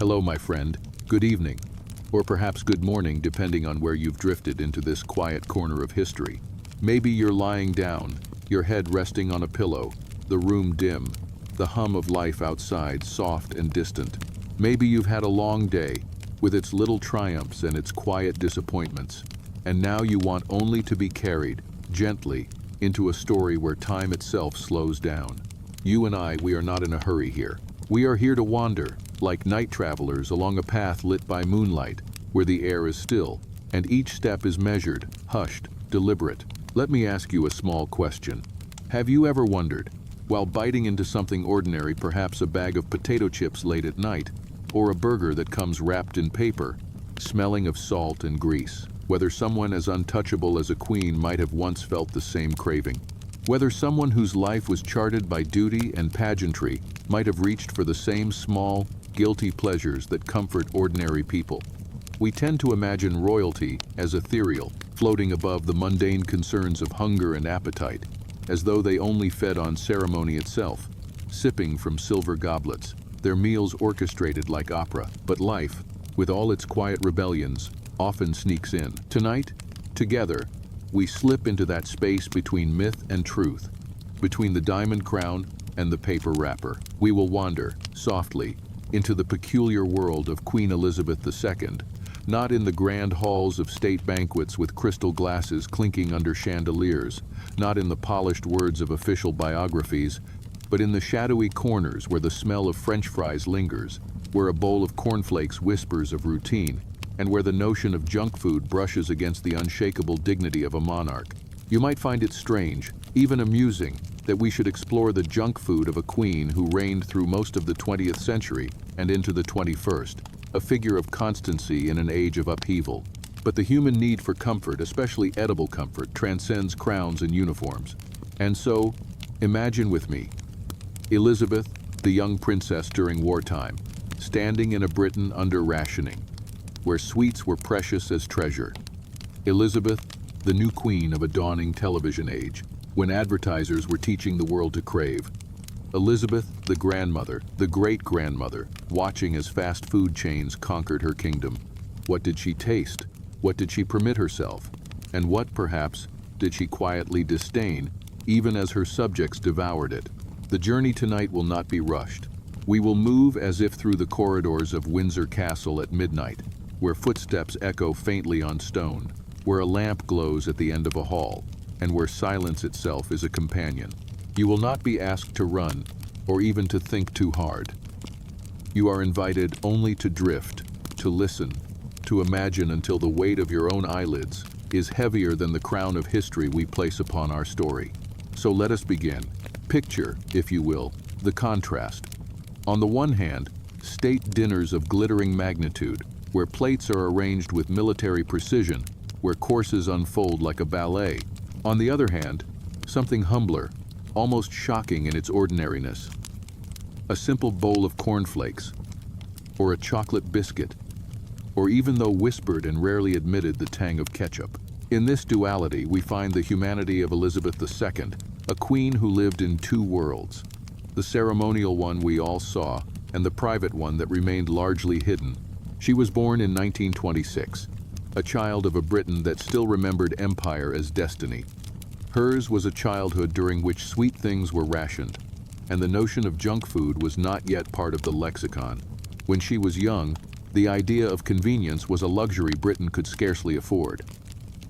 Hello, my friend. Good evening. Or perhaps good morning, depending on where you've drifted into this quiet corner of history. Maybe you're lying down, your head resting on a pillow, the room dim, the hum of life outside soft and distant. Maybe you've had a long day, with its little triumphs and its quiet disappointments, and now you want only to be carried, gently, into a story where time itself slows down. You and I, we are not in a hurry here. We are here to wander, like night travelers along a path lit by moonlight, where the air is still, and each step is measured, hushed, deliberate. Let me ask you a small question. Have you ever wondered, while biting into something ordinary, perhaps a bag of potato chips late at night, or a burger that comes wrapped in paper, smelling of salt and grease, whether someone as untouchable as a queen might have once felt the same craving? Whether someone whose life was charted by duty and pageantry might have reached for the same small, guilty pleasures that comfort ordinary people? We tend to imagine royalty as ethereal, floating above the mundane concerns of hunger and appetite, as though they only fed on ceremony itself, sipping from silver goblets, their meals orchestrated like opera. But life, with all its quiet rebellions, often sneaks in. Tonight, together, we slip into that space between myth and truth, between the diamond crown and the paper wrapper. We will wander, softly, into the peculiar world of Queen Elizabeth II, not in the grand halls of state banquets with crystal glasses clinking under chandeliers, not in the polished words of official biographies, but in the shadowy corners where the smell of French fries lingers, where a bowl of cornflakes whispers of routine, and where the notion of junk food brushes against the unshakable dignity of a monarch. You might find it strange, even amusing, that we should explore the junk food of a queen who reigned through most of the 20th century and into the 21st, a figure of constancy in an age of upheaval. But the human need for comfort, especially edible comfort, transcends crowns and uniforms. And so, imagine with me, Elizabeth, the young princess during wartime, standing in a Britain under rationing, where sweets were precious as treasure. Elizabeth, the new queen of a dawning television age, when advertisers were teaching the world to crave. Elizabeth, the grandmother, the great-grandmother, watching as fast food chains conquered her kingdom. What did she taste? What did she permit herself? And what, perhaps, did she quietly disdain, even as her subjects devoured it? The journey tonight will not be rushed. We will move as if through the corridors of Windsor Castle at midnight, where footsteps echo faintly on stone, where a lamp glows at the end of a hall, and where silence itself is a companion. You will not be asked to run, or even to think too hard. You are invited only to drift, to listen, to imagine until the weight of your own eyelids is heavier than the crown of history we place upon our story. So let us begin. Picture, if you will, the contrast. On the one hand, state dinners of glittering magnitude, where plates are arranged with military precision, where courses unfold like a ballet. On the other hand, something humbler, almost shocking in its ordinariness. A simple bowl of cornflakes, or a chocolate biscuit, or even though whispered and rarely admitted, the tang of ketchup. In this duality, we find the humanity of Elizabeth II, a queen who lived in two worlds, the ceremonial one we all saw, and the private one that remained largely hidden. She was born in 1926, a child of a Britain that still remembered empire as destiny. Hers was a childhood during which sweet things were rationed, and the notion of junk food was not yet part of the lexicon. When she was young, the idea of convenience was a luxury Britain could scarcely afford.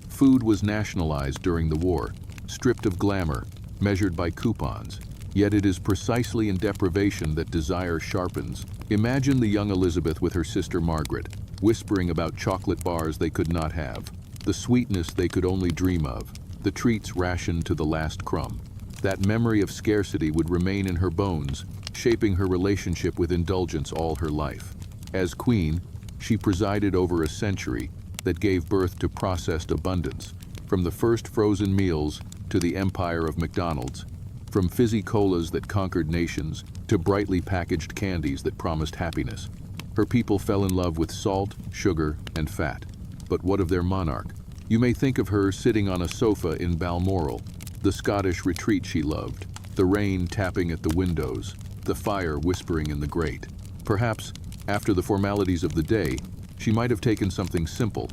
Food was nationalized during the war, stripped of glamour, measured by coupons. Yet it is precisely in deprivation that desire sharpens. Imagine the young Elizabeth with her sister Margaret, whispering about chocolate bars they could not have, the sweetness they could only dream of, the treats rationed to the last crumb. That memory of scarcity would remain in her bones, shaping her relationship with indulgence all her life. As queen, she presided over a century that gave birth to processed abundance, from the first frozen meals to the empire of McDonald's, from fizzy colas that conquered nations to brightly packaged candies that promised happiness. Her people fell in love with salt, sugar, and fat. But what of their monarch? You may think of her sitting on a sofa in Balmoral, the Scottish retreat she loved, the rain tapping at the windows, the fire whispering in the grate. Perhaps After the formalities of the day, she might have taken something simple,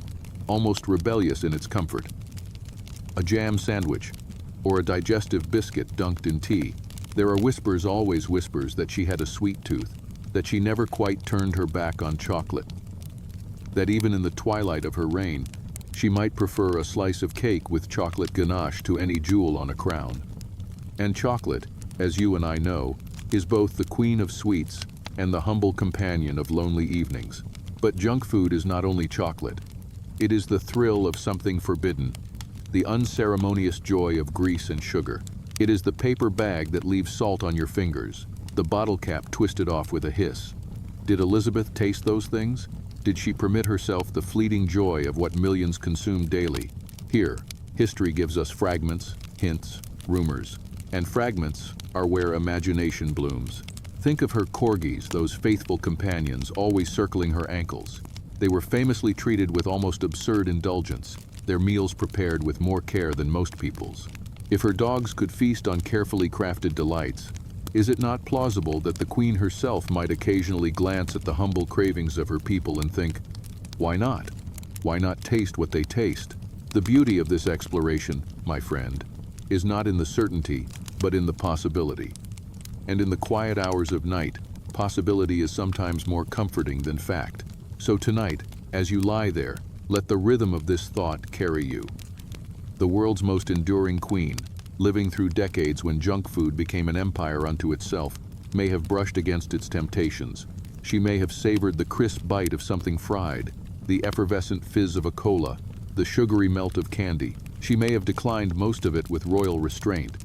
almost rebellious in its comfort. A jam sandwich, or a digestive biscuit dunked in tea. There are whispers, always whispers, that she had a sweet tooth, that she never quite turned her back on chocolate, that even in the twilight of her reign, she might prefer a slice of cake with chocolate ganache to any jewel on a crown. And chocolate, as you and I know, is both the queen of sweets and the humble companion of lonely evenings. But junk food is not only chocolate. It is the thrill of something forbidden, the unceremonious joy of grease and sugar. It is the paper bag that leaves salt on your fingers, the bottle cap twisted off with a hiss. Did Elizabeth taste those things? Did she permit herself the fleeting joy of what millions consume daily? Here, history gives us fragments, hints, rumors, and fragments are where imagination blooms. Think of her corgis, those faithful companions always circling her ankles. They were famously treated with almost absurd indulgence, their meals prepared with more care than most people's. If her dogs could feast on carefully crafted delights, is it not plausible that the queen herself might occasionally glance at the humble cravings of her people and think, why not? Why not taste what they taste? The beauty of this exploration, my friend, is not in the certainty, but in the possibility. And in the quiet hours of night, possibility is sometimes more comforting than fact. So tonight, as you lie there, let the rhythm of this thought carry you. The world's most enduring queen, living through decades when junk food became an empire unto itself, may have brushed against its temptations. She may have savored the crisp bite of something fried, the effervescent fizz of a cola, the sugary melt of candy. She may have declined most of it with royal restraint.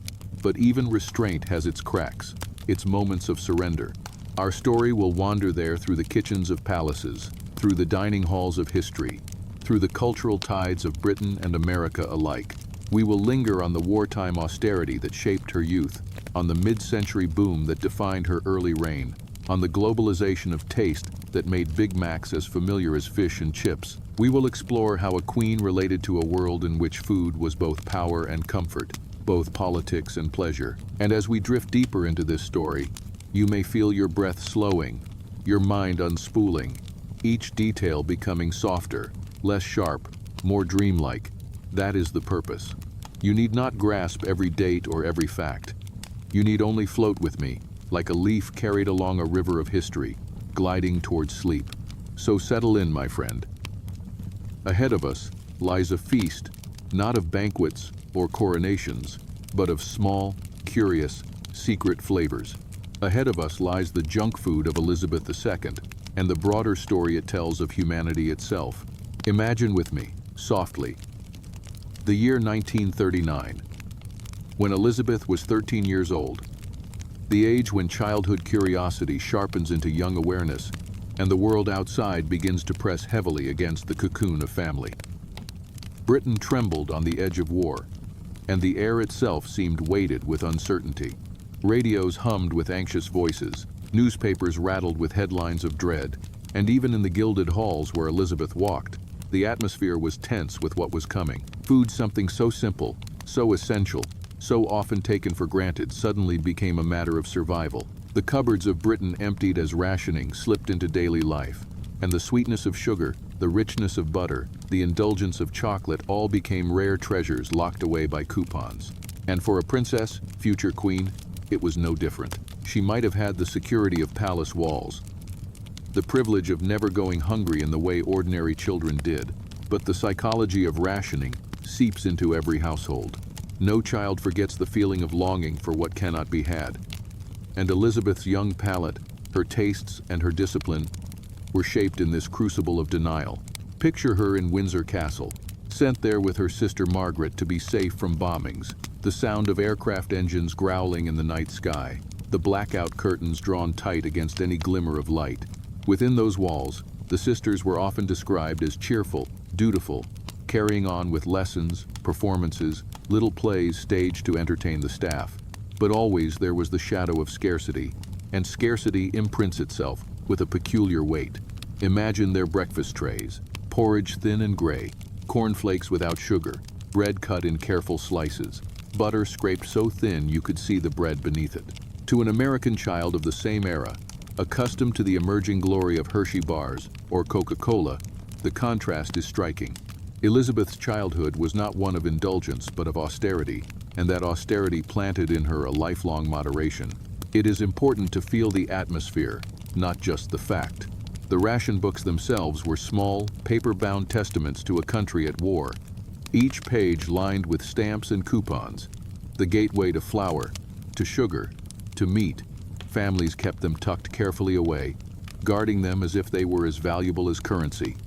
But even restraint has its cracks, its moments of surrender. Our story will wander there through the kitchens of palaces, through the dining halls of history, through the cultural tides of Britain and America alike. We will linger on the wartime austerity that shaped her youth, on the mid-century boom that defined her early reign, on the globalization of taste that made Big Macs as familiar as fish and chips. We will explore how a queen related to a world in which food was both power and comfort, both politics and pleasure. And as we drift deeper into this story, you may feel your breath slowing, your mind unspooling, each detail becoming softer, less sharp, more dreamlike. That is the purpose. You need not grasp every date or every fact. You need only float with me, like a leaf carried along a river of history, gliding towards sleep. So settle in, my friend. Ahead of us lies a feast, not of banquets or coronations, but of small, curious, secret flavors. Ahead of us lies the junk food of Elizabeth II, and the broader story it tells of humanity itself. Imagine with me, softly, the year 1939, when Elizabeth was 13 years old, the age when childhood curiosity sharpens into young awareness, and the world outside begins to press heavily against the cocoon of family. Britain trembled on the edge of war, and the air itself seemed weighted with uncertainty. Radios hummed with anxious voices, newspapers rattled with headlines of dread, and even in the gilded halls where Elizabeth walked, the atmosphere was tense with what was coming. Food, something so simple, so essential, so often taken for granted, suddenly became a matter of survival. The cupboards of Britain emptied as rationing slipped into daily life, and the sweetness of sugar, the richness of butter, the indulgence of chocolate all became rare treasures locked away by coupons. And for a princess, future queen, it was no different. She might have had the security of palace walls, the privilege of never going hungry in the way ordinary children did, but the psychology of rationing seeps into every household. No child forgets the feeling of longing for what cannot be had. And Elizabeth's young palate, her tastes and her discipline were shaped in this crucible of denial. Picture her in Windsor Castle, sent there with her sister Margaret to be safe from bombings, the sound of aircraft engines growling in the night sky, the blackout curtains drawn tight against any glimmer of light. Within those walls, the sisters were often described as cheerful, dutiful, carrying on with lessons, performances, little plays staged to entertain the staff. But always there was the shadow of scarcity, and scarcity imprints itself with a peculiar weight. Imagine their breakfast trays, porridge thin and gray, cornflakes without sugar, bread cut in careful slices, butter scraped so thin you could see the bread beneath it. To an American child of the same era, Accustomed to the emerging glory of Hershey bars or Coca-Cola, the contrast is striking. Elizabeth's childhood was not one of indulgence but of austerity, and that austerity planted in her a lifelong moderation. It is important to feel the atmosphere, not just the fact. The ration books themselves were small, paper-bound testaments to a country at war, each page lined with stamps and coupons. The gateway to flour, to sugar, to meat. Families kept them tucked carefully away, guarding them as if they were as valuable as currency.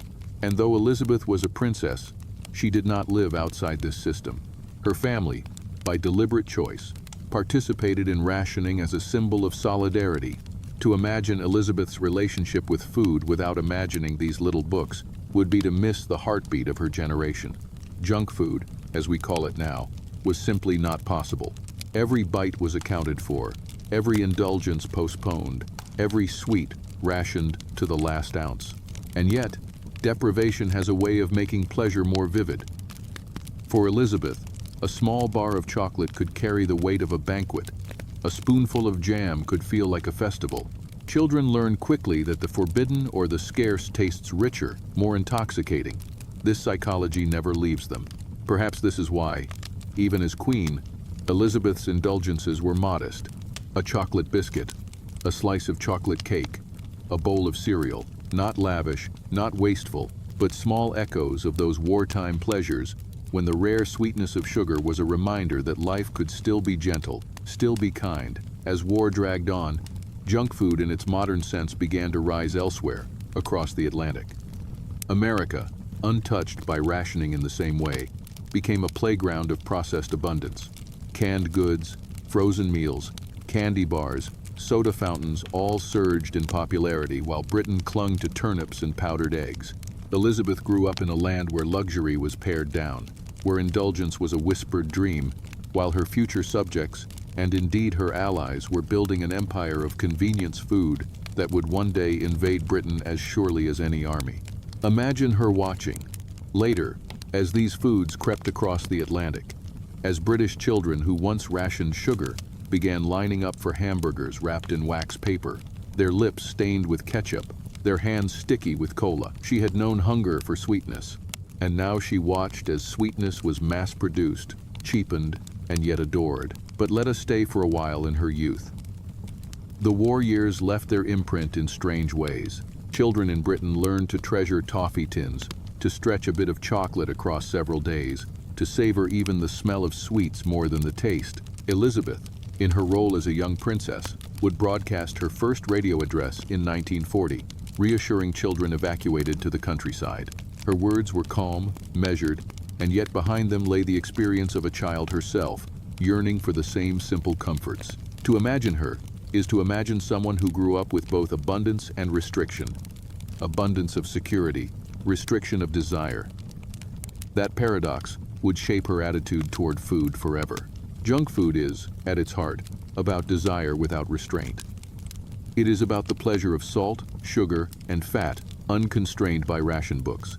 And though Elizabeth was a princess, she did not live outside this system. Her family, by deliberate choice, participated in rationing as a symbol of solidarity. To imagine Elizabeth's relationship with food without imagining these little books would be to miss the heartbeat of her generation. Junk food, as we call it now, was simply not possible. Every bite was accounted for, every indulgence postponed, every sweet rationed to the last ounce. And yet, deprivation has a way of making pleasure more vivid. For Elizabeth, a small bar of chocolate could carry the weight of a banquet. A spoonful of jam could feel like a festival. Children learn quickly that the forbidden or the scarce tastes richer, more intoxicating. This psychology never leaves them. Perhaps this is why, even as queen, Elizabeth's indulgences were modest. A chocolate biscuit, a slice of chocolate cake, a bowl of cereal, not lavish, not wasteful, but small echoes of those wartime pleasures when the rare sweetness of sugar was a reminder that life could still be gentle, still be kind. As war dragged on, junk food in its modern sense began to rise elsewhere, across the Atlantic. America, untouched by rationing in the same way, became a playground of processed abundance. Canned goods, frozen meals, candy bars, soda fountains all surged in popularity while Britain clung to turnips and powdered eggs. Elizabeth grew up in a land where luxury was pared down, where indulgence was a whispered dream, while her future subjects, and indeed her allies, were building an empire of convenience food that would one day invade Britain as surely as any army. Imagine her watching, later, as these foods crept across the Atlantic, as British children who once rationed sugar began lining up for hamburgers wrapped in wax paper, their lips stained with ketchup, their hands sticky with cola. She had known hunger for sweetness, and now she watched as sweetness was mass-produced, cheapened, and yet adored. But let us stay for a while in her youth. The war years left their imprint in strange ways. Children in Britain learned to treasure toffee tins, to stretch a bit of chocolate across several days, to savor even the smell of sweets more than the taste. Elizabeth, in her role as a young princess, would broadcast her first radio address in 1940, reassuring children evacuated to the countryside. Her words were calm, measured, and yet behind them lay the experience of a child herself, yearning for the same simple comforts. To imagine her is to imagine someone who grew up with both abundance and restriction. Abundance of security, restriction of desire. That paradox would shape her attitude toward food forever. Junk food is, at its heart, about desire without restraint. It is about the pleasure of salt, sugar, and fat, unconstrained by ration books.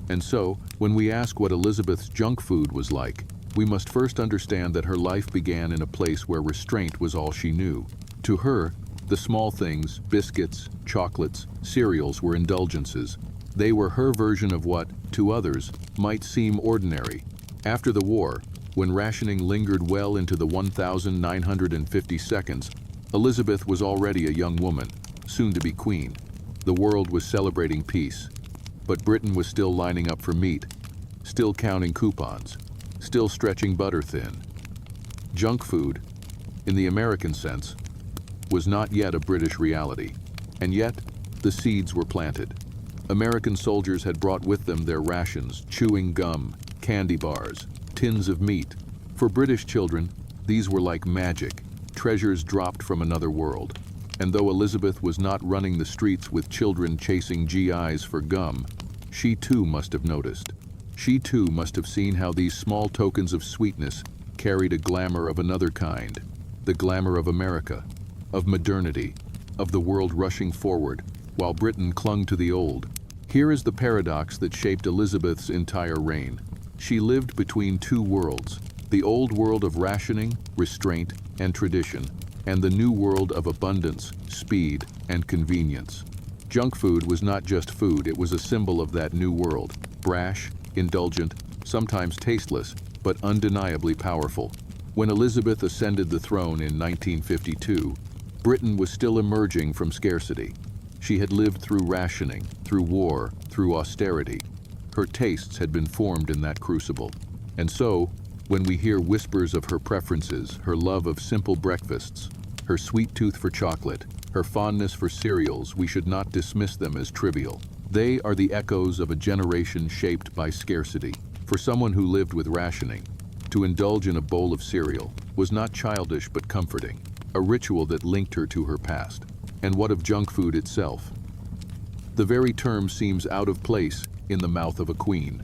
And so, when we ask what Elizabeth's junk food was like, we must first understand that her life began in a place where restraint was all she knew. To her, the small things, biscuits, chocolates, cereals, were indulgences. They were her version of what, to others, might seem ordinary. After the war, when rationing lingered well into the 1950 seconds, Elizabeth was already a young woman, soon to be queen. The world was celebrating peace, but Britain was still lining up for meat, still counting coupons, still stretching butter thin. Junk food, in the American sense, was not yet a British reality, and yet the seeds were planted. American soldiers had brought with them their rations, chewing gum, candy bars, tins of meat. For British children, these were like magic, treasures dropped from another world. And though Elizabeth was not running the streets with children chasing GIs for gum, she too must have noticed. She too must have seen how these small tokens of sweetness carried a glamour of another kind, the glamour of America, of modernity, of the world rushing forward, while Britain clung to the old. Here is the paradox that shaped Elizabeth's entire reign. She lived between two worlds, the old world of rationing, restraint, and tradition, and the new world of abundance, speed, and convenience. Junk food was not just food, it was a symbol of that new world, brash, indulgent, sometimes tasteless, but undeniably powerful. When Elizabeth ascended the throne in 1952, Britain was still emerging from scarcity. She had lived through rationing, through war, through austerity. Her tastes had been formed in that crucible. And so, when we hear whispers of her preferences, her love of simple breakfasts, her sweet tooth for chocolate, her fondness for cereals, we should not dismiss them as trivial. They are the echoes of a generation shaped by scarcity. For someone who lived with rationing, to indulge in a bowl of cereal was not childish but comforting, a ritual that linked her to her past. And what of junk food itself? The very term seems out of place in the mouth of a queen.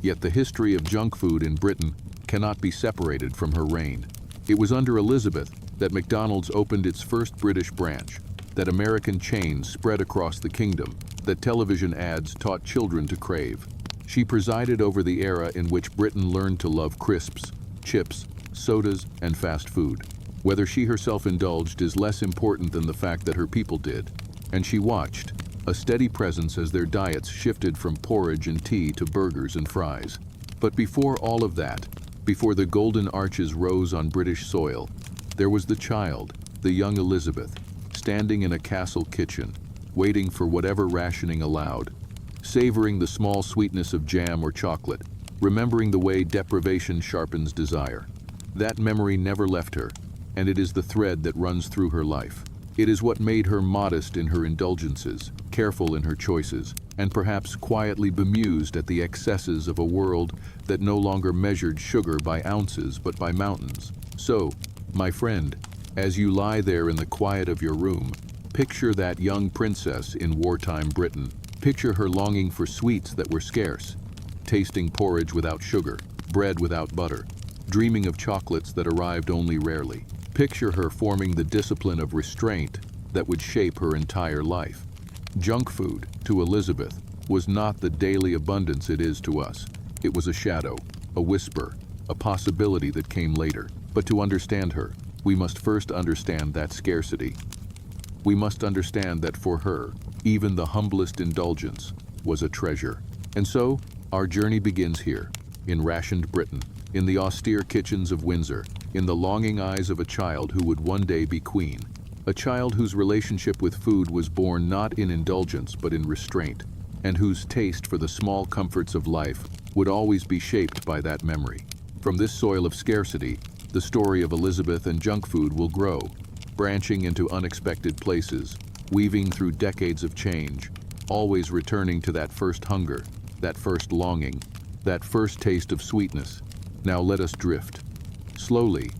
Yet the history of junk food in Britain cannot be separated from her reign. It was under Elizabeth that McDonald's opened its first British branch, that American chains spread across the kingdom, that television ads taught children to crave. She presided over the era in which Britain learned to love crisps, chips, sodas, and fast food. Whether she herself indulged is less important than the fact that her people did. And she watched, a steady presence as their diets shifted from porridge and tea to burgers and fries. But before all of that, before the golden arches rose on British soil, there was the child, the young Elizabeth, standing in a castle kitchen, waiting for whatever rationing allowed, savoring the small sweetness of jam or chocolate, remembering the way deprivation sharpens desire. That memory never left her, and it is the thread that runs through her life. It is what made her modest in her indulgences, careful in her choices, and perhaps quietly bemused at the excesses of a world that no longer measured sugar by ounces but by mountains. So, my friend, as you lie there in the quiet of your room, picture that young princess in wartime Britain. Picture her longing for sweets that were scarce, tasting porridge without sugar, bread without butter, dreaming of chocolates that arrived only rarely. Picture her forming the discipline of restraint that would shape her entire life. Junk food, to Elizabeth, was not the daily abundance it is to us. It was a shadow, a whisper, a possibility that came later. But to understand her, we must first understand that scarcity. We must understand that for her, even the humblest indulgence was a treasure. And so, our journey begins here, in rationed Britain, in the austere kitchens of Windsor, in the longing eyes of a child who would one day be queen. A child whose relationship with food was born not in indulgence but in restraint, and whose taste for the small comforts of life would always be shaped by that memory. From this soil of scarcity, the story of Elizabeth and junk food will grow, branching into unexpected places, weaving through decades of change, always returning to that first hunger, that first longing, that first taste of sweetness. Now let us drift, slowly,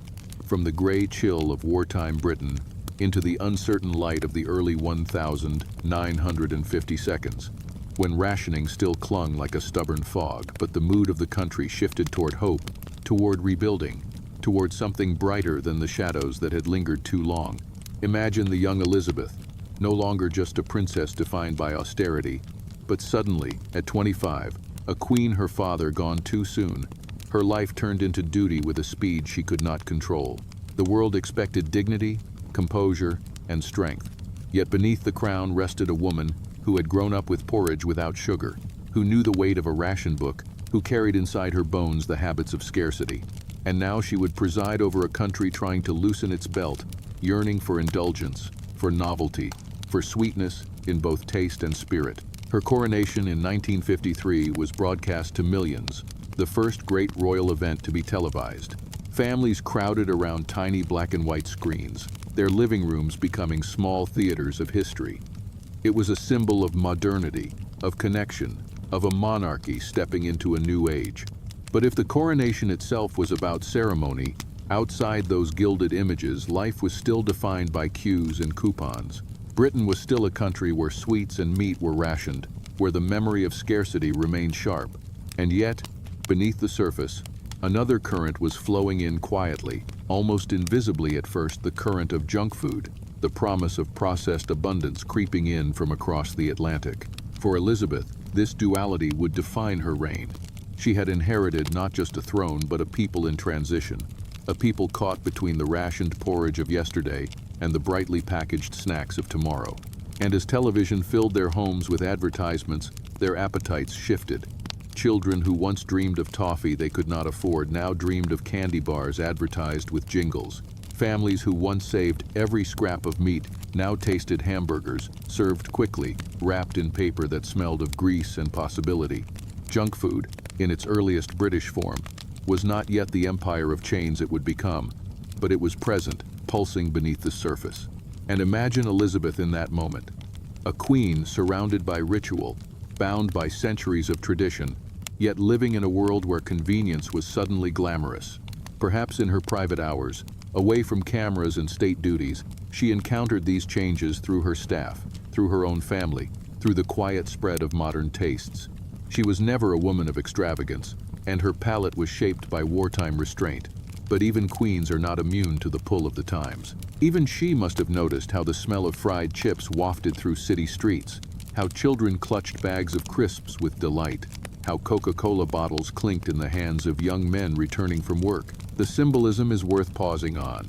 from the gray chill of wartime Britain into the uncertain light of the early 1950 seconds, when rationing still clung like a stubborn fog, but the mood of the country shifted toward hope, toward rebuilding, toward something brighter than the shadows that had lingered too long. Imagine the young Elizabeth, no longer just a princess defined by austerity, but suddenly, at 25, a queen her father gone too soon. Her life turned into duty with a speed she could not control. The world expected dignity, composure, and strength. Yet beneath the crown rested a woman who had grown up with porridge without sugar, who knew the weight of a ration book, who carried inside her bones the habits of scarcity. And now she would preside over a country trying to loosen its belt, yearning for indulgence, for novelty, for sweetness in both taste and spirit. Her coronation in 1953 was broadcast to millions, the first great royal event to be televised. Families crowded around tiny black and white screens, their living rooms becoming small theaters of history. It was a symbol of modernity, of connection, of a monarchy stepping into a new age. But if the coronation itself was about ceremony, outside those gilded images, life was still defined by queues and coupons. Britain was still a country where sweets and meat were rationed, where the memory of scarcity remained sharp. And yet, beneath the surface, another current was flowing in quietly, almost invisibly at first, the current of junk food, the promise of processed abundance creeping in from across the Atlantic. For Elizabeth, this duality would define her reign. She had inherited not just a throne, but a people in transition, a people caught between the rationed porridge of yesterday and the brightly packaged snacks of tomorrow. And as television filled their homes with advertisements, their appetites shifted. Children who once dreamed of toffee they could not afford now dreamed of candy bars advertised with jingles. Families who once saved every scrap of meat now tasted hamburgers, served quickly, wrapped in paper that smelled of grease and possibility. Junk food, in its earliest British form, was not yet the empire of chains it would become, but it was present, pulsing beneath the surface. And imagine Elizabeth in that moment, a queen surrounded by ritual, bound by centuries of tradition, yet living in a world where convenience was suddenly glamorous. Perhaps in her private hours, away from cameras and state duties, she encountered these changes through her staff, through her own family, through the quiet spread of modern tastes. She was never a woman of extravagance, and her palate was shaped by wartime restraint. But even queens are not immune to the pull of the times. Even she must have noticed how the smell of fried chips wafted through city streets, how children clutched bags of crisps with delight, how Coca-Cola bottles clinked in the hands of young men returning from work. The symbolism is worth pausing on.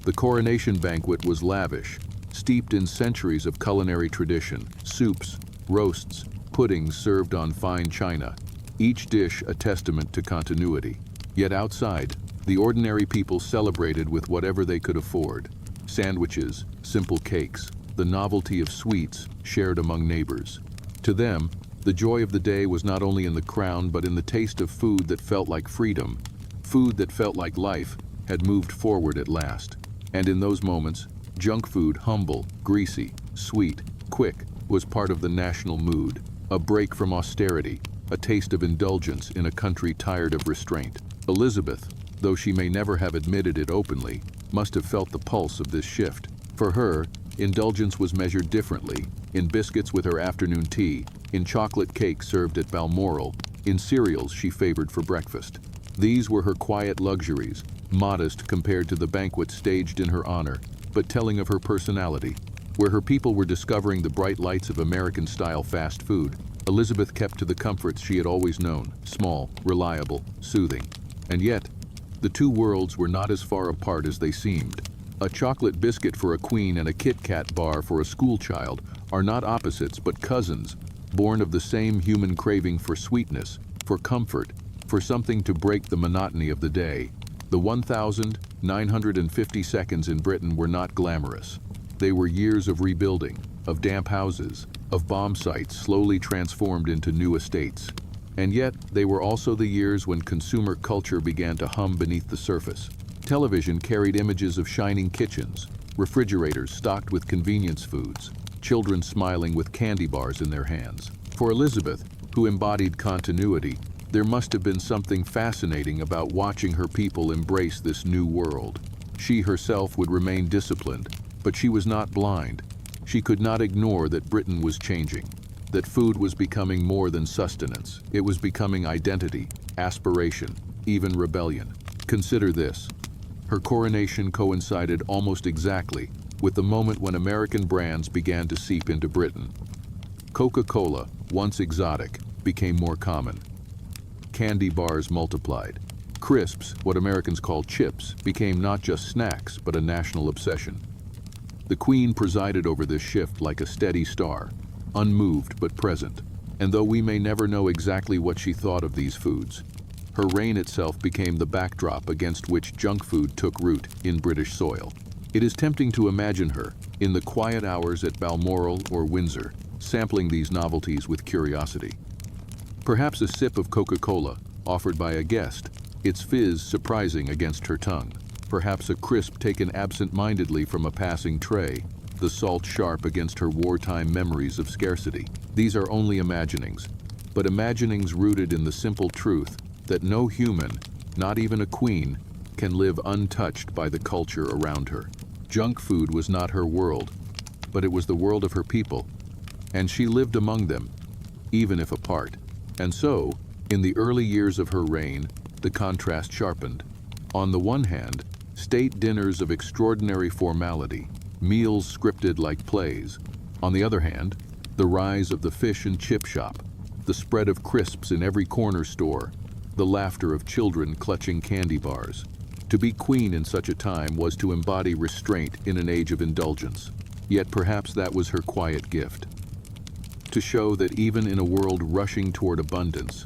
The coronation banquet was lavish, steeped in centuries of culinary tradition, soups, roasts, puddings served on fine china, each dish a testament to continuity. Yet outside, the ordinary people celebrated with whatever they could afford. Sandwiches, simple cakes, the novelty of sweets shared among neighbors. To them, the joy of the day was not only in the crown but in the taste of food that felt like freedom. Food that felt like life had moved forward at last. And in those moments, junk food, humble, greasy, sweet, quick, was part of the national mood. A break from austerity, a taste of indulgence in a country tired of restraint. Elizabeth, though she may never have admitted it openly, must have felt the pulse of this shift. For her, indulgence was measured differently, in biscuits with her afternoon tea, in chocolate cake served at Balmoral, in cereals she favored for breakfast. These were her quiet luxuries, modest compared to the banquet staged in her honor, but telling of her personality. Where her people were discovering the bright lights of American-style fast food, Elizabeth kept to the comforts she had always known, small, reliable, soothing. And yet, the two worlds were not as far apart as they seemed. A chocolate biscuit for a queen and a Kit Kat bar for a schoolchild are not opposites but cousins, born of the same human craving for sweetness, for comfort, for something to break the monotony of the day. The 1,950 seconds in Britain were not glamorous. They were years of rebuilding, of damp houses, of bomb sites slowly transformed into new estates. And yet, they were also the years when consumer culture began to hum beneath the surface. Television carried images of shining kitchens, refrigerators stocked with convenience foods, children smiling with candy bars in their hands. For Elizabeth, who embodied continuity, there must have been something fascinating about watching her people embrace this new world. She herself would remain disciplined, but she was not blind. She could not ignore that Britain was changing, that food was becoming more than sustenance. It was becoming identity, aspiration, even rebellion. Consider this. Her coronation coincided almost exactly with the moment when American brands began to seep into Britain. Coca-Cola, once exotic, became more common. Candy bars multiplied. Crisps, what Americans call chips, became not just snacks but a national obsession. The Queen presided over this shift like a steady star, unmoved but present. And though we may never know exactly what she thought of these foods, her reign itself became the backdrop against which junk food took root in British soil. It is tempting to imagine her, in the quiet hours at Balmoral or Windsor, sampling these novelties with curiosity. Perhaps a sip of Coca-Cola, offered by a guest, its fizz surprising against her tongue. Perhaps a crisp taken absent-mindedly from a passing tray, the salt sharp against her wartime memories of scarcity. These are only imaginings, but imaginings rooted in the simple truth that no human, not even a queen, can live untouched by the culture around her. Junk food was not her world, but it was the world of her people, and she lived among them, even if apart. And so, in the early years of her reign, the contrast sharpened. On the one hand, state dinners of extraordinary formality, meals scripted like plays. On the other hand, the rise of the fish and chip shop, the spread of crisps in every corner store, the laughter of children clutching candy bars. To be queen in such a time was to embody restraint in an age of indulgence. Yet perhaps that was her quiet gift. To show that even in a world rushing toward abundance,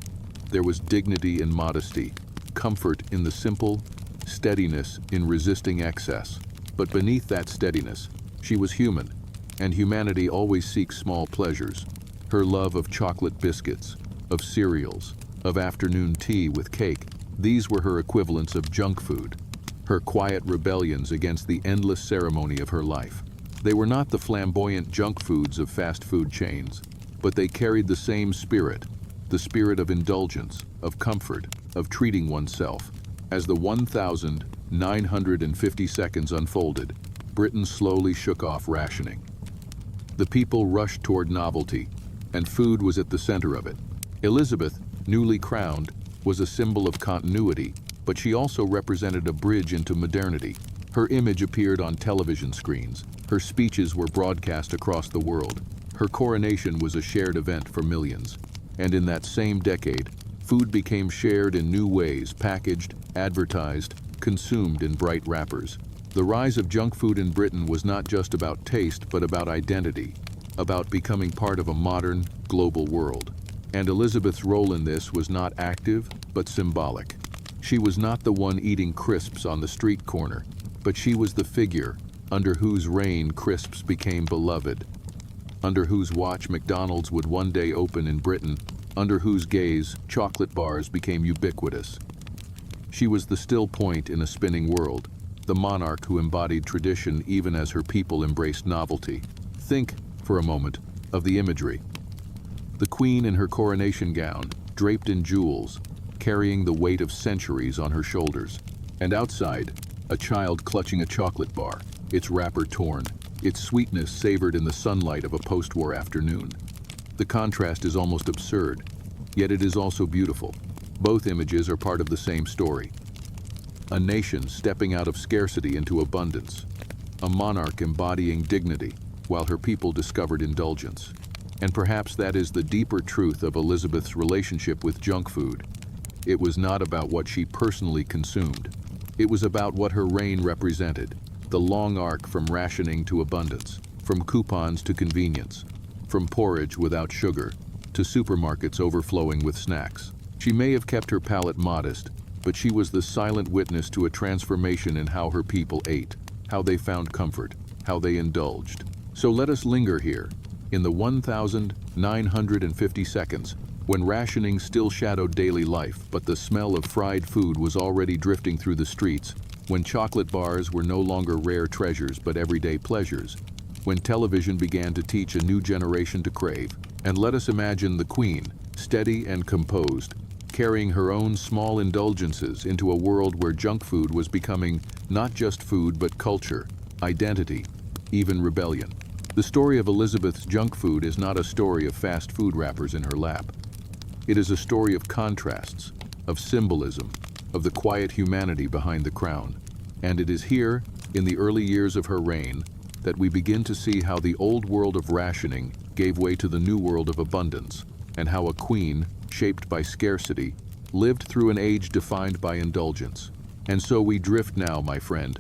there was dignity in modesty, comfort in the simple, steadiness in resisting excess. But beneath that steadiness, she was human, and humanity always seeks small pleasures. Her love of chocolate biscuits, of cereals, of afternoon tea with cake, these were her equivalents of junk food, her quiet rebellions against the endless ceremony of her life. They were not the flamboyant junk foods of fast food chains, but they carried the same spirit, the spirit of indulgence, of comfort, of treating oneself. As the 1,950 seconds unfolded, Britain slowly shook off rationing. The people rushed toward novelty, and food was at the center of it. Elizabeth, newly crowned, was a symbol of continuity, but she also represented a bridge into modernity. Her image appeared on television screens. Her speeches were broadcast across the world. Her coronation was a shared event for millions. And in that same decade, food became shared in new ways, packaged, advertised, consumed in bright wrappers. The rise of junk food in Britain was not just about taste, but about identity, about becoming part of a modern, global world. And Elizabeth's role in this was not active, but symbolic. She was not the one eating crisps on the street corner, but she was the figure under whose reign crisps became beloved, under whose watch McDonald's would one day open in Britain, under whose gaze chocolate bars became ubiquitous. She was the still point in a spinning world, the monarch who embodied tradition even as her people embraced novelty. Think, for a moment, of the imagery. The queen in her coronation gown, draped in jewels, carrying the weight of centuries on her shoulders. And outside, a child clutching a chocolate bar, its wrapper torn, its sweetness savored in the sunlight of a post-war afternoon. The contrast is almost absurd, yet it is also beautiful. Both images are part of the same story. A nation stepping out of scarcity into abundance. A monarch embodying dignity, while her people discovered indulgence. And perhaps that is the deeper truth of Elizabeth's relationship with junk food. It was not about what she personally consumed. It was about what her reign represented, the long arc from rationing to abundance, from coupons to convenience, from porridge without sugar to supermarkets overflowing with snacks. She may have kept her palate modest, but she was the silent witness to a transformation in how her people ate, how they found comfort, how they indulged. So let us linger here, in the 1,950 seconds, when rationing still shadowed daily life, but the smell of fried food was already drifting through the streets, when chocolate bars were no longer rare treasures but everyday pleasures, when television began to teach a new generation to crave. And let us imagine the Queen, steady and composed, carrying her own small indulgences into a world where junk food was becoming not just food but culture, identity, even rebellion. The story of Elizabeth's junk food is not a story of fast food wrappers in her lap. It is a story of contrasts, of symbolism, of the quiet humanity behind the crown. And it is here, in the early years of her reign, that we begin to see how the old world of rationing gave way to the new world of abundance, and how a queen, shaped by scarcity, lived through an age defined by indulgence. And so we drift now, my friend,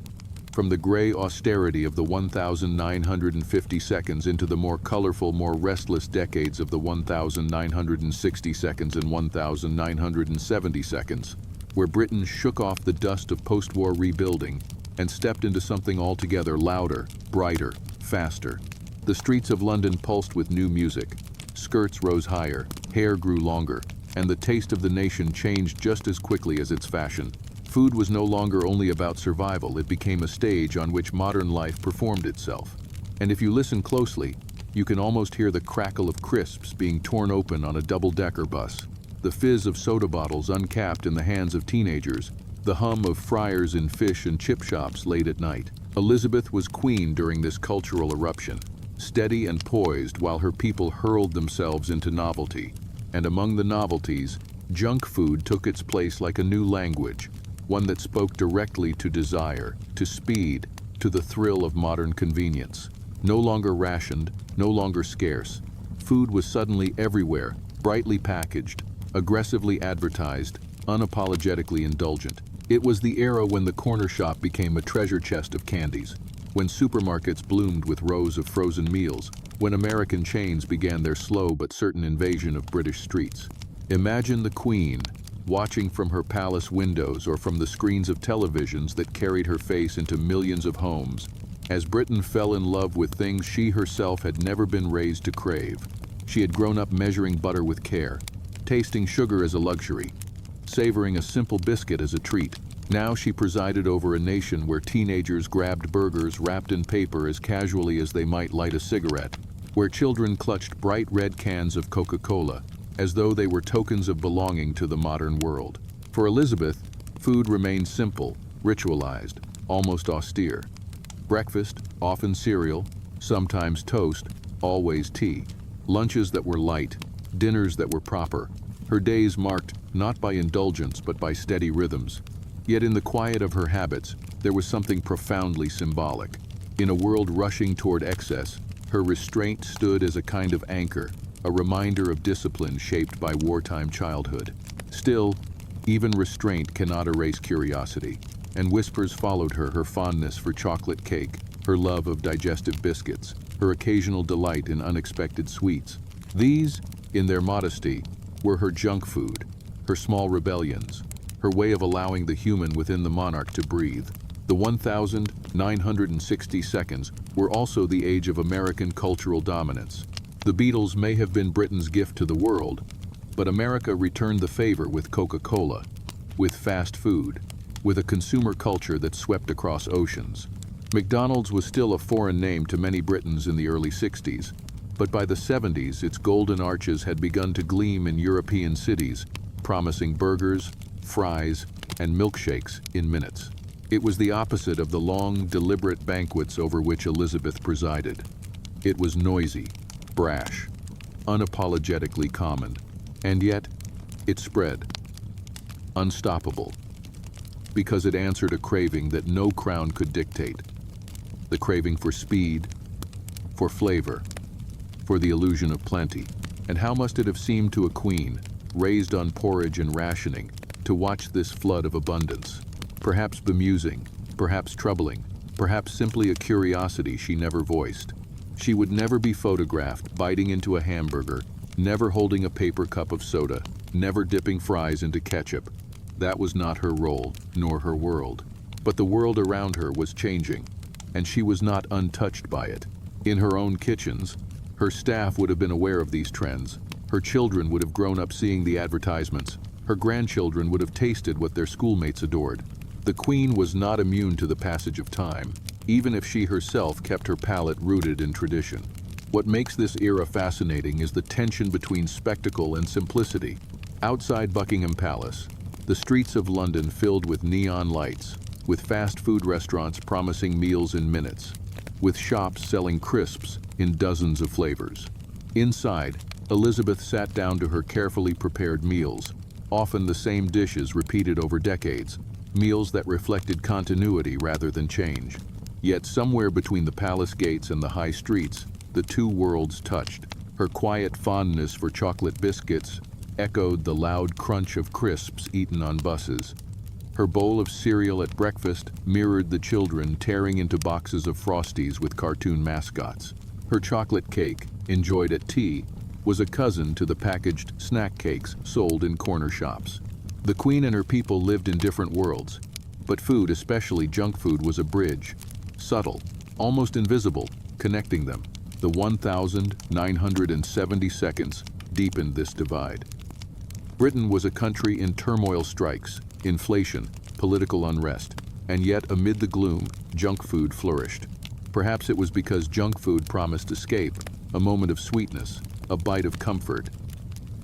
from the gray austerity of the 1,950 seconds into the more colorful, more restless decades of the 1,960 seconds and 1,970 seconds, where Britain shook off the dust of post-war rebuilding and stepped into something altogether louder, brighter, faster. The streets of London pulsed with new music. Skirts rose higher, hair grew longer, and the taste of the nation changed just as quickly as its fashion. Food was no longer only about survival, it became a stage on which modern life performed itself. And if you listen closely, you can almost hear the crackle of crisps being torn open on a double-decker bus, the fizz of soda bottles uncapped in the hands of teenagers, the hum of fryers in fish and chip shops late at night. Elizabeth was queen during this cultural eruption, steady and poised while her people hurled themselves into novelty. And among the novelties, junk food took its place like a new language, one that spoke directly to desire, to speed, to the thrill of modern convenience. No longer rationed, no longer scarce, food was suddenly everywhere, brightly packaged, aggressively advertised, unapologetically indulgent. It was the era when the corner shop became a treasure chest of candies, when supermarkets bloomed with rows of frozen meals, when American chains began their slow but certain invasion of British streets. Imagine the Queen, watching from her palace windows or from the screens of televisions that carried her face into millions of homes, as Britain fell in love with things she herself had never been raised to crave. She had grown up measuring butter with care, tasting sugar as a luxury, savoring a simple biscuit as a treat. Now she presided over a nation where teenagers grabbed burgers wrapped in paper as casually as they might light a cigarette, where children clutched bright red cans of Coca-Cola as though they were tokens of belonging to the modern world. For Elizabeth, food remained simple, ritualized, almost austere. Breakfast, often cereal, sometimes toast, always tea. Lunches that were light, dinners that were proper. Her days marked not by indulgence but by steady rhythms. Yet in the quiet of her habits, there was something profoundly symbolic. In a world rushing toward excess, her restraint stood as a kind of anchor, a reminder of discipline shaped by wartime childhood. Still, even restraint cannot erase curiosity, and whispers followed her: her fondness for chocolate cake, her love of digestive biscuits, her occasional delight in unexpected sweets. These, in their modesty, were her junk food, her small rebellions, her way of allowing the human within the monarch to breathe. The 1,960 seconds were also the age of American cultural dominance. The Beatles may have been Britain's gift to the world, but America returned the favor with Coca-Cola, with fast food, with a consumer culture that swept across oceans. McDonald's was still a foreign name to many Britons in the early 60s, but by the 70s its golden arches had begun to gleam in European cities, promising burgers, fries, and milkshakes in minutes. It was the opposite of the long, deliberate banquets over which Elizabeth presided. It was noisy, brash, unapologetically common, and yet it spread, unstoppable, because it answered a craving that no crown could dictate. The craving for speed, for flavor, for the illusion of plenty. And how must it have seemed to a queen, raised on porridge and rationing, to watch this flood of abundance? Perhaps bemusing, perhaps troubling, perhaps simply a curiosity she never voiced. She would never be photographed biting into a hamburger, never holding a paper cup of soda, never dipping fries into ketchup. That was not her role, nor her world. But the world around her was changing, and she was not untouched by it. In her own kitchens, her staff would have been aware of these trends. Her children would have grown up seeing the advertisements. Her grandchildren would have tasted what their schoolmates adored. The Queen was not immune to the passage of time, even if she herself kept her palate rooted in tradition. What makes this era fascinating is the tension between spectacle and simplicity. Outside Buckingham Palace, the streets of London filled with neon lights, with fast food restaurants promising meals in minutes, with shops selling crisps in dozens of flavors. Inside, Elizabeth sat down to her carefully prepared meals, often the same dishes repeated over decades, meals that reflected continuity rather than change. Yet somewhere between the palace gates and the high streets, the two worlds touched. Her quiet fondness for chocolate biscuits echoed the loud crunch of crisps eaten on buses. Her bowl of cereal at breakfast mirrored the children tearing into boxes of Frosties with cartoon mascots. Her chocolate cake, enjoyed at tea, was a cousin to the packaged snack cakes sold in corner shops. The Queen and her people lived in different worlds, but food, especially junk food, was a bridge, subtle, almost invisible, connecting them. The 1,970 seconds deepened this divide. Britain was a country in turmoil, strikes, inflation, political unrest, and yet amid the gloom, junk food flourished. Perhaps it was because junk food promised escape, a moment of sweetness, a bite of comfort.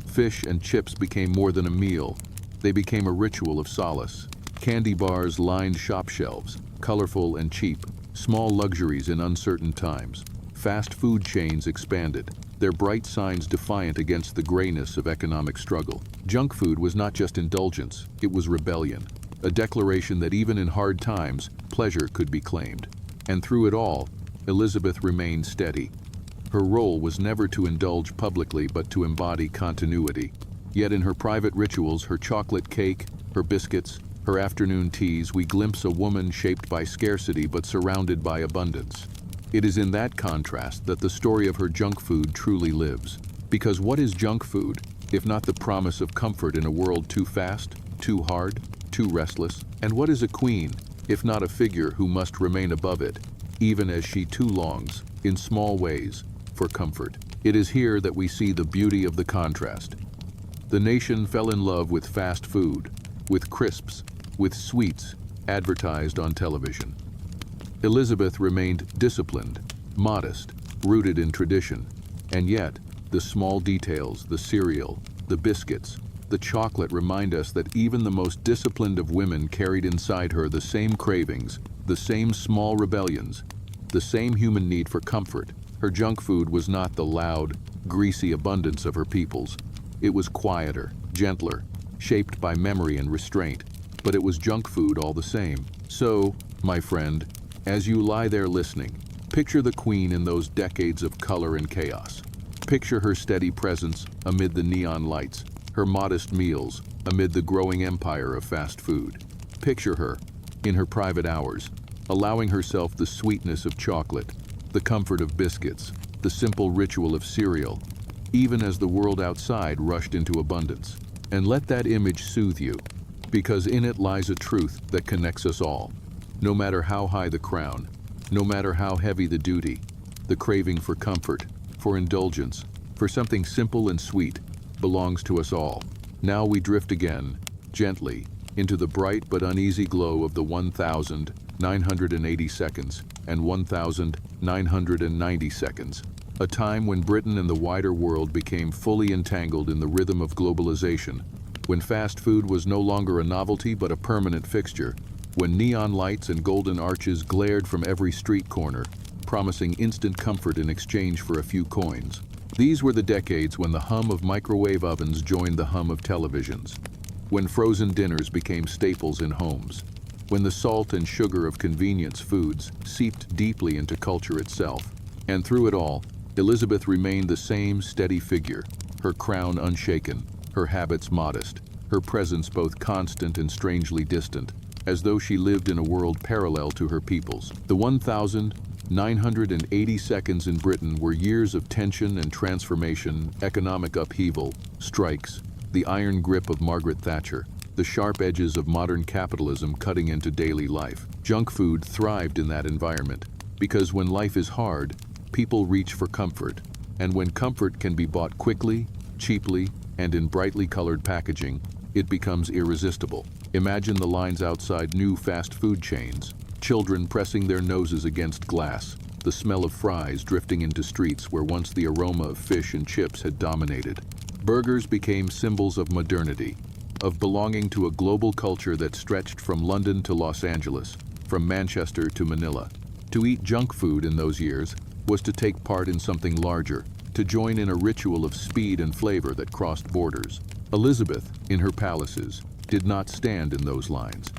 Fish and chips became more than a meal. They became a ritual of solace. Candy bars lined shop shelves, colorful and cheap, small luxuries in uncertain times. Fast food chains expanded, their bright signs defiant against the grayness of economic struggle. Junk food was not just indulgence, it was rebellion, a declaration that even in hard times, pleasure could be claimed. And through it all, Elizabeth remained steady. Her role was never to indulge publicly but to embody continuity. Yet in her private rituals, her chocolate cake, her biscuits, Her afternoon teas, we glimpse a woman shaped by scarcity but surrounded by abundance. It is in that contrast that the story of her junk food truly lives. Because what is junk food, if not the promise of comfort in a world too fast, too hard, too restless? And what is a queen, if not a figure who must remain above it, even as she too longs, in small ways, for comfort? It is here that we see the beauty of the contrast. The nation fell in love with fast food, with crisps, with sweets, advertised on television. Elizabeth remained disciplined, modest, rooted in tradition, and yet, the small details, the cereal, the biscuits, the chocolate remind us that even the most disciplined of women carried inside her the same cravings, the same small rebellions, the same human need for comfort. Her junk food was not the loud, greasy abundance of her peoples. It was quieter, gentler, shaped by memory and restraint, but it was junk food all the same. So, my friend, as you lie there listening, picture the queen in those decades of color and chaos. Picture her steady presence amid the neon lights, her modest meals amid the growing empire of fast food. Picture her, in her private hours, allowing herself the sweetness of chocolate, the comfort of biscuits, the simple ritual of cereal, even as the world outside rushed into abundance. And let that image soothe you, because in it lies a truth that connects us all. No matter how high the crown, no matter how heavy the duty, the craving for comfort, for indulgence, for something simple and sweet, belongs to us all. Now we drift again, gently, into the bright but uneasy glow of the 1,980 seconds and 1,990 seconds, a time when Britain and the wider world became fully entangled in the rhythm of globalization, when fast food was no longer a novelty but a permanent fixture, when neon lights and golden arches glared from every street corner, promising instant comfort in exchange for a few coins. These were the decades when the hum of microwave ovens joined the hum of televisions, when frozen dinners became staples in homes, when the salt and sugar of convenience foods seeped deeply into culture itself. And through it all, Elizabeth remained the same steady figure, her crown unshaken, her habits modest, her presence both constant and strangely distant, as though she lived in a world parallel to her people's. The 1,980 seconds in Britain were years of tension and transformation, economic upheaval, strikes, the iron grip of Margaret Thatcher, the sharp edges of modern capitalism cutting into daily life. Junk food thrived in that environment, because when life is hard, people reach for comfort, and when comfort can be bought quickly, cheaply, and in brightly colored packaging, it becomes irresistible. Imagine the lines outside new fast food chains, children pressing their noses against glass, the smell of fries drifting into streets where once the aroma of fish and chips had dominated. Burgers became symbols of modernity, of belonging to a global culture that stretched from London to Los Angeles, from Manchester to Manila. To eat junk food in those years was to take part in something larger, to join in a ritual of speed and flavor that crossed borders. Elizabeth, in her palaces, did not stand in those lines.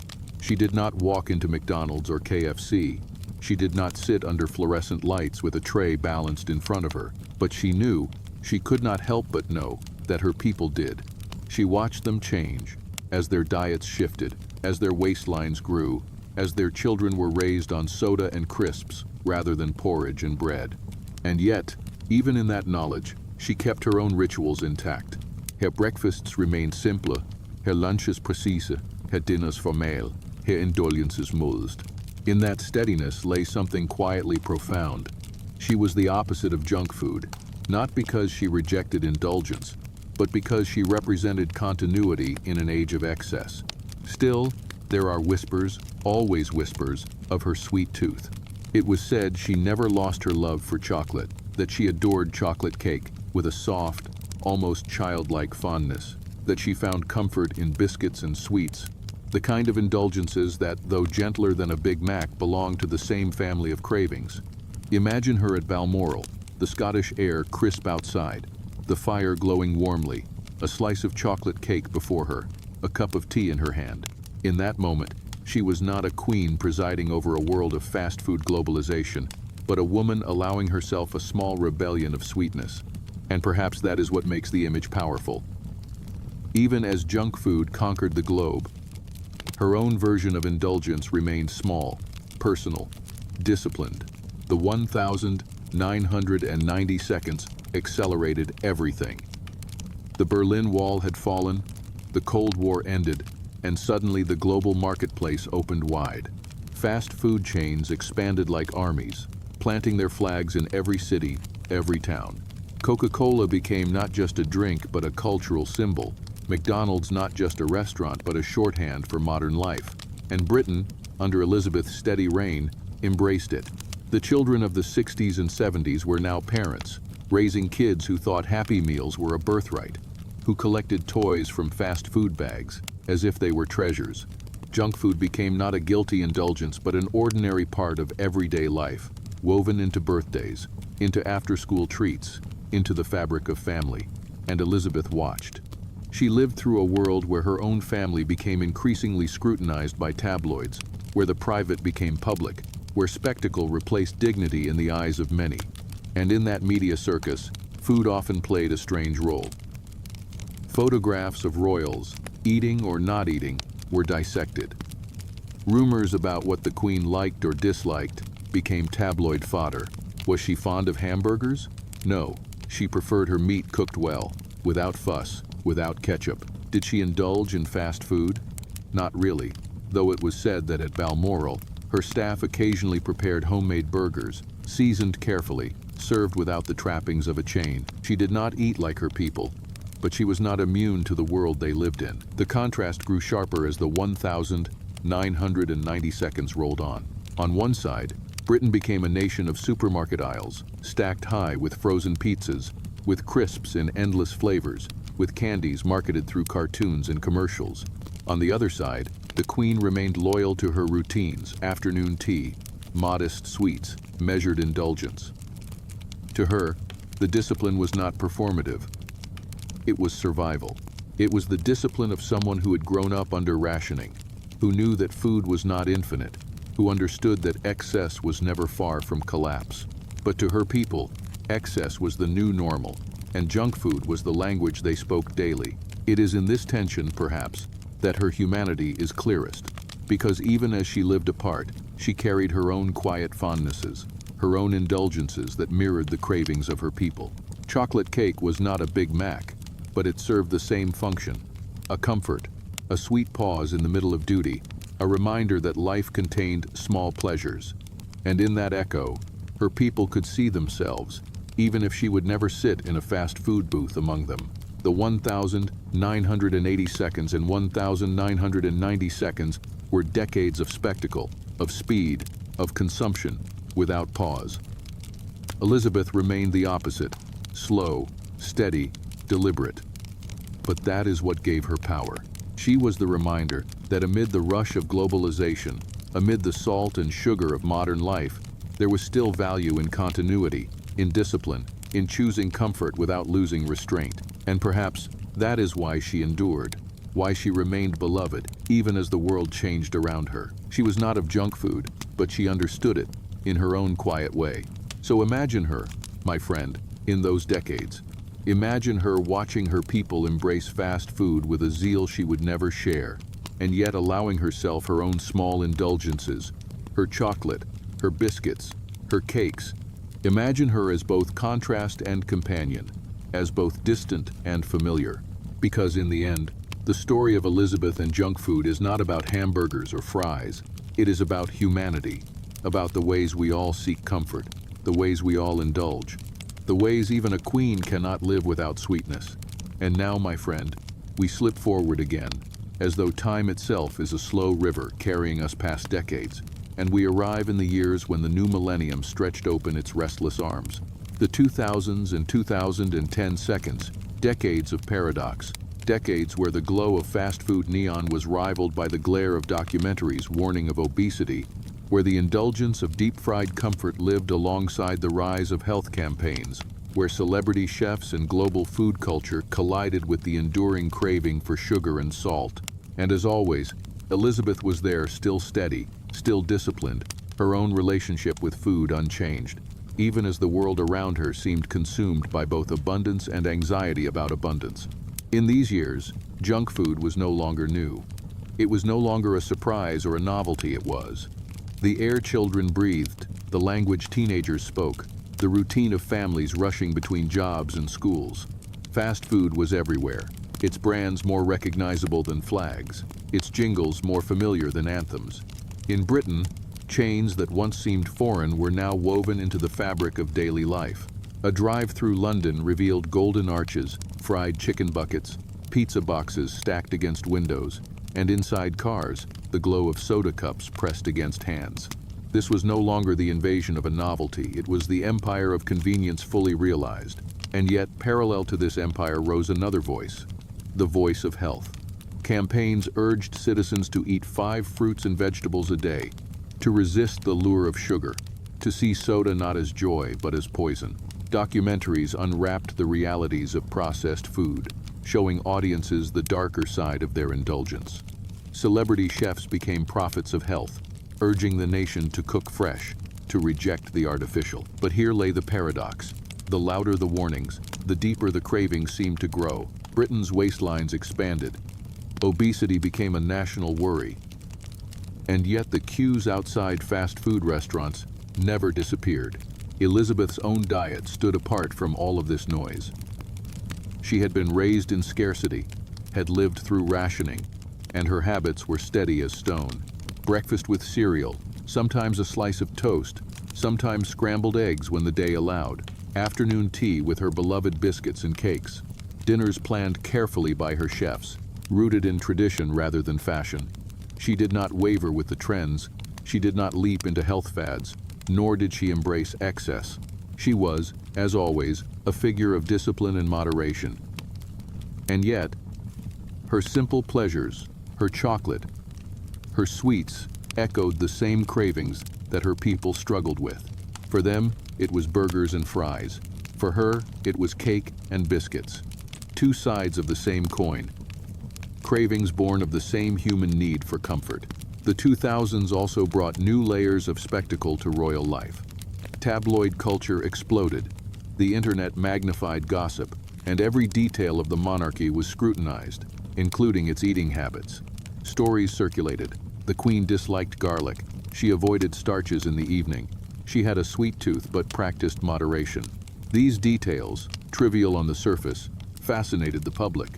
She did not walk into McDonald's or KFC. She did not sit under fluorescent lights with a tray balanced in front of her. But she knew, she could not help but know, that her people did. She watched them change, as their diets shifted, as their waistlines grew, as their children were raised on soda and crisps rather than porridge and bread. And yet, even in that knowledge, she kept her own rituals intact. Her breakfasts remained simpler, her lunches precise, her dinners formelle, her indulgences mulled. In that steadiness lay something quietly profound. She was the opposite of junk food, not because she rejected indulgence, but because she represented continuity in an age of excess. Still, there are whispers, always whispers, of her sweet tooth. It was said she never lost her love for chocolate, that she adored chocolate cake with a soft, almost childlike fondness, that she found comfort in biscuits and sweets, the kind of indulgences that, though gentler than a Big Mac, belong to the same family of cravings. Imagine her at Balmoral, the Scottish air crisp outside, the fire glowing warmly, a slice of chocolate cake before her, a cup of tea in her hand. In that moment, she was not a queen presiding over a world of fast food globalization, but a woman allowing herself a small rebellion of sweetness. And perhaps that is what makes the image powerful. Even as junk food conquered the globe, Her own version of indulgence remained small, personal, disciplined. The 1,990 seconds accelerated everything. The Berlin Wall had fallen, the Cold War ended, and suddenly the global marketplace opened wide. Fast food chains expanded like armies, planting their flags in every city, every town. Coca-Cola became not just a drink but a cultural symbol. McDonald's not just a restaurant but a shorthand for modern life. And Britain, under Elizabeth's steady reign, embraced it. The children of the 60s and 70s were now parents, raising kids who thought Happy Meals were a birthright, who collected toys from fast food bags as if they were treasures. Junk food became not a guilty indulgence but an ordinary part of everyday life, woven into birthdays, into after-school treats, into the fabric of family. And Elizabeth watched. She lived through a world where her own family became increasingly scrutinized by tabloids, where the private became public, where spectacle replaced dignity in the eyes of many. And in that media circus, food often played a strange role. Photographs of royals, eating or not eating, were dissected. Rumors about what the Queen liked or disliked became tabloid fodder. Was she fond of hamburgers? No, she preferred her meat cooked well, without fuss, without ketchup. Did she indulge in fast food? Not really, though it was said that at Balmoral, her staff occasionally prepared homemade burgers, seasoned carefully, served without the trappings of a chain. She did not eat like her people, but she was not immune to the world they lived in. The contrast grew sharper as the 1,990 seconds rolled on. On one side, Britain became a nation of supermarket aisles, stacked high with frozen pizzas, with crisps in endless flavors, with candies marketed through cartoons and commercials. On the other side, the Queen remained loyal to her routines: afternoon tea, modest sweets, measured indulgence. To her, the discipline was not performative. It was survival. It was the discipline of someone who had grown up under rationing, who knew that food was not infinite, who understood that excess was never far from collapse. But to her people, excess was the new normal, and junk food was the language they spoke daily. It is in this tension, perhaps, that her humanity is clearest, because even as she lived apart, she carried her own quiet fondnesses, her own indulgences that mirrored the cravings of her people. Chocolate cake was not a Big Mac, but it served the same function: a comfort, a sweet pause in the middle of duty, a reminder that life contained small pleasures. And in that echo, her people could see themselves, even if she would never sit in a fast food booth among them. The 1,980 seconds and 1,990 seconds were decades of spectacle, of speed, of consumption, without pause. Elizabeth remained the opposite: slow, steady, deliberate. But that is what gave her power. She was the reminder that amid the rush of globalization, amid the salt and sugar of modern life, there was still value in continuity, in discipline, in choosing comfort without losing restraint. And perhaps that is why she endured, why she remained beloved, even as the world changed around her. She was not of junk food, but she understood it in her own quiet way. So imagine her, my friend, in those decades. Imagine her watching her people embrace fast food with a zeal she would never share, and yet allowing herself her own small indulgences, her chocolate, her biscuits, her cakes. Imagine her as both contrast and companion, as both distant and familiar. Because in the end, the story of Elizabeth and junk food is not about hamburgers or fries. It is about humanity, about the ways we all seek comfort, the ways we all indulge, the ways even a queen cannot live without sweetness. And now, my friend, we slip forward again, as though time itself is a slow river carrying us past decades, and we arrive in the years when the new millennium stretched open its restless arms. The 2000s and 2010 seconds, decades of paradox, decades where the glow of fast food neon was rivaled by the glare of documentaries warning of obesity, where the indulgence of deep-fried comfort lived alongside the rise of health campaigns, where celebrity chefs and global food culture collided with the enduring craving for sugar and salt. And as always, Elizabeth was there, still steady, still disciplined, her own relationship with food unchanged, even as the world around her seemed consumed by both abundance and anxiety about abundance. In these years, junk food was no longer new. It was no longer a surprise or a novelty, it was. The air children breathed, the language teenagers spoke, the routine of families rushing between jobs and schools. Fast food was everywhere, its brands more recognizable than flags, its jingles more familiar than anthems. In Britain, chains that once seemed foreign were now woven into the fabric of daily life. A drive through London revealed golden arches, fried chicken buckets, pizza boxes stacked against windows, and inside cars, the glow of soda cups pressed against hands. This was no longer the invasion of a novelty, it was the empire of convenience fully realized. And yet, parallel to this empire rose another voice, the voice of health. Campaigns urged citizens to eat 5 fruits and vegetables a day, to resist the lure of sugar, to see soda not as joy but as poison. Documentaries unwrapped the realities of processed food, showing audiences the darker side of their indulgence. Celebrity chefs became prophets of health, urging the nation to cook fresh, to reject the artificial. But here lay the paradox. The louder the warnings, the deeper the cravings seemed to grow. Britain's waistlines expanded. Obesity became a national worry. And yet the queues outside fast food restaurants never disappeared. Elizabeth's own diet stood apart from all of this noise. She had been raised in scarcity, had lived through rationing, and her habits were steady as stone. Breakfast with cereal, sometimes a slice of toast, sometimes scrambled eggs when the day allowed. Afternoon tea with her beloved biscuits and cakes. Dinners planned carefully by her chefs, rooted in tradition rather than fashion. She did not waver with the trends. She did not leap into health fads, nor did she embrace excess. She was, as always, a figure of discipline and moderation. And yet, her simple pleasures, her chocolate, her sweets echoed the same cravings that her people struggled with. For them, it was burgers and fries. For her, it was cake and biscuits. Two sides of the same coin. Cravings born of the same human need for comfort. The 2000s also brought new layers of spectacle to royal life. Tabloid culture exploded. The internet magnified gossip, and every detail of the monarchy was scrutinized, including its eating habits. Stories circulated. The Queen disliked garlic. She avoided starches in the evening. She had a sweet tooth but practiced moderation. These details, trivial on the surface, fascinated the public,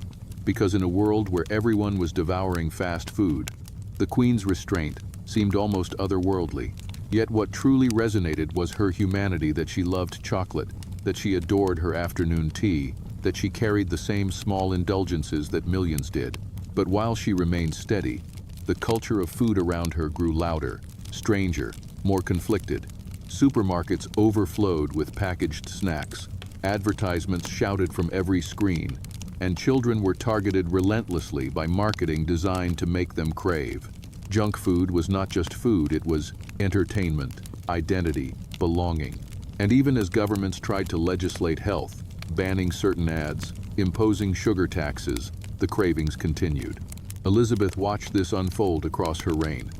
because in a world where everyone was devouring fast food, the Queen's restraint seemed almost otherworldly. Yet what truly resonated was her humanity, that she loved chocolate, that she adored her afternoon tea, that she carried the same small indulgences that millions did. But while she remained steady, the culture of food around her grew louder, stranger, more conflicted. Supermarkets overflowed with packaged snacks, advertisements shouted from every screen, and children were targeted relentlessly by marketing designed to make them crave. Junk food was not just food, it was entertainment, identity, belonging. And even as governments tried to legislate health, banning certain ads, imposing sugar taxes, the cravings continued. Elizabeth watched this unfold across her reign,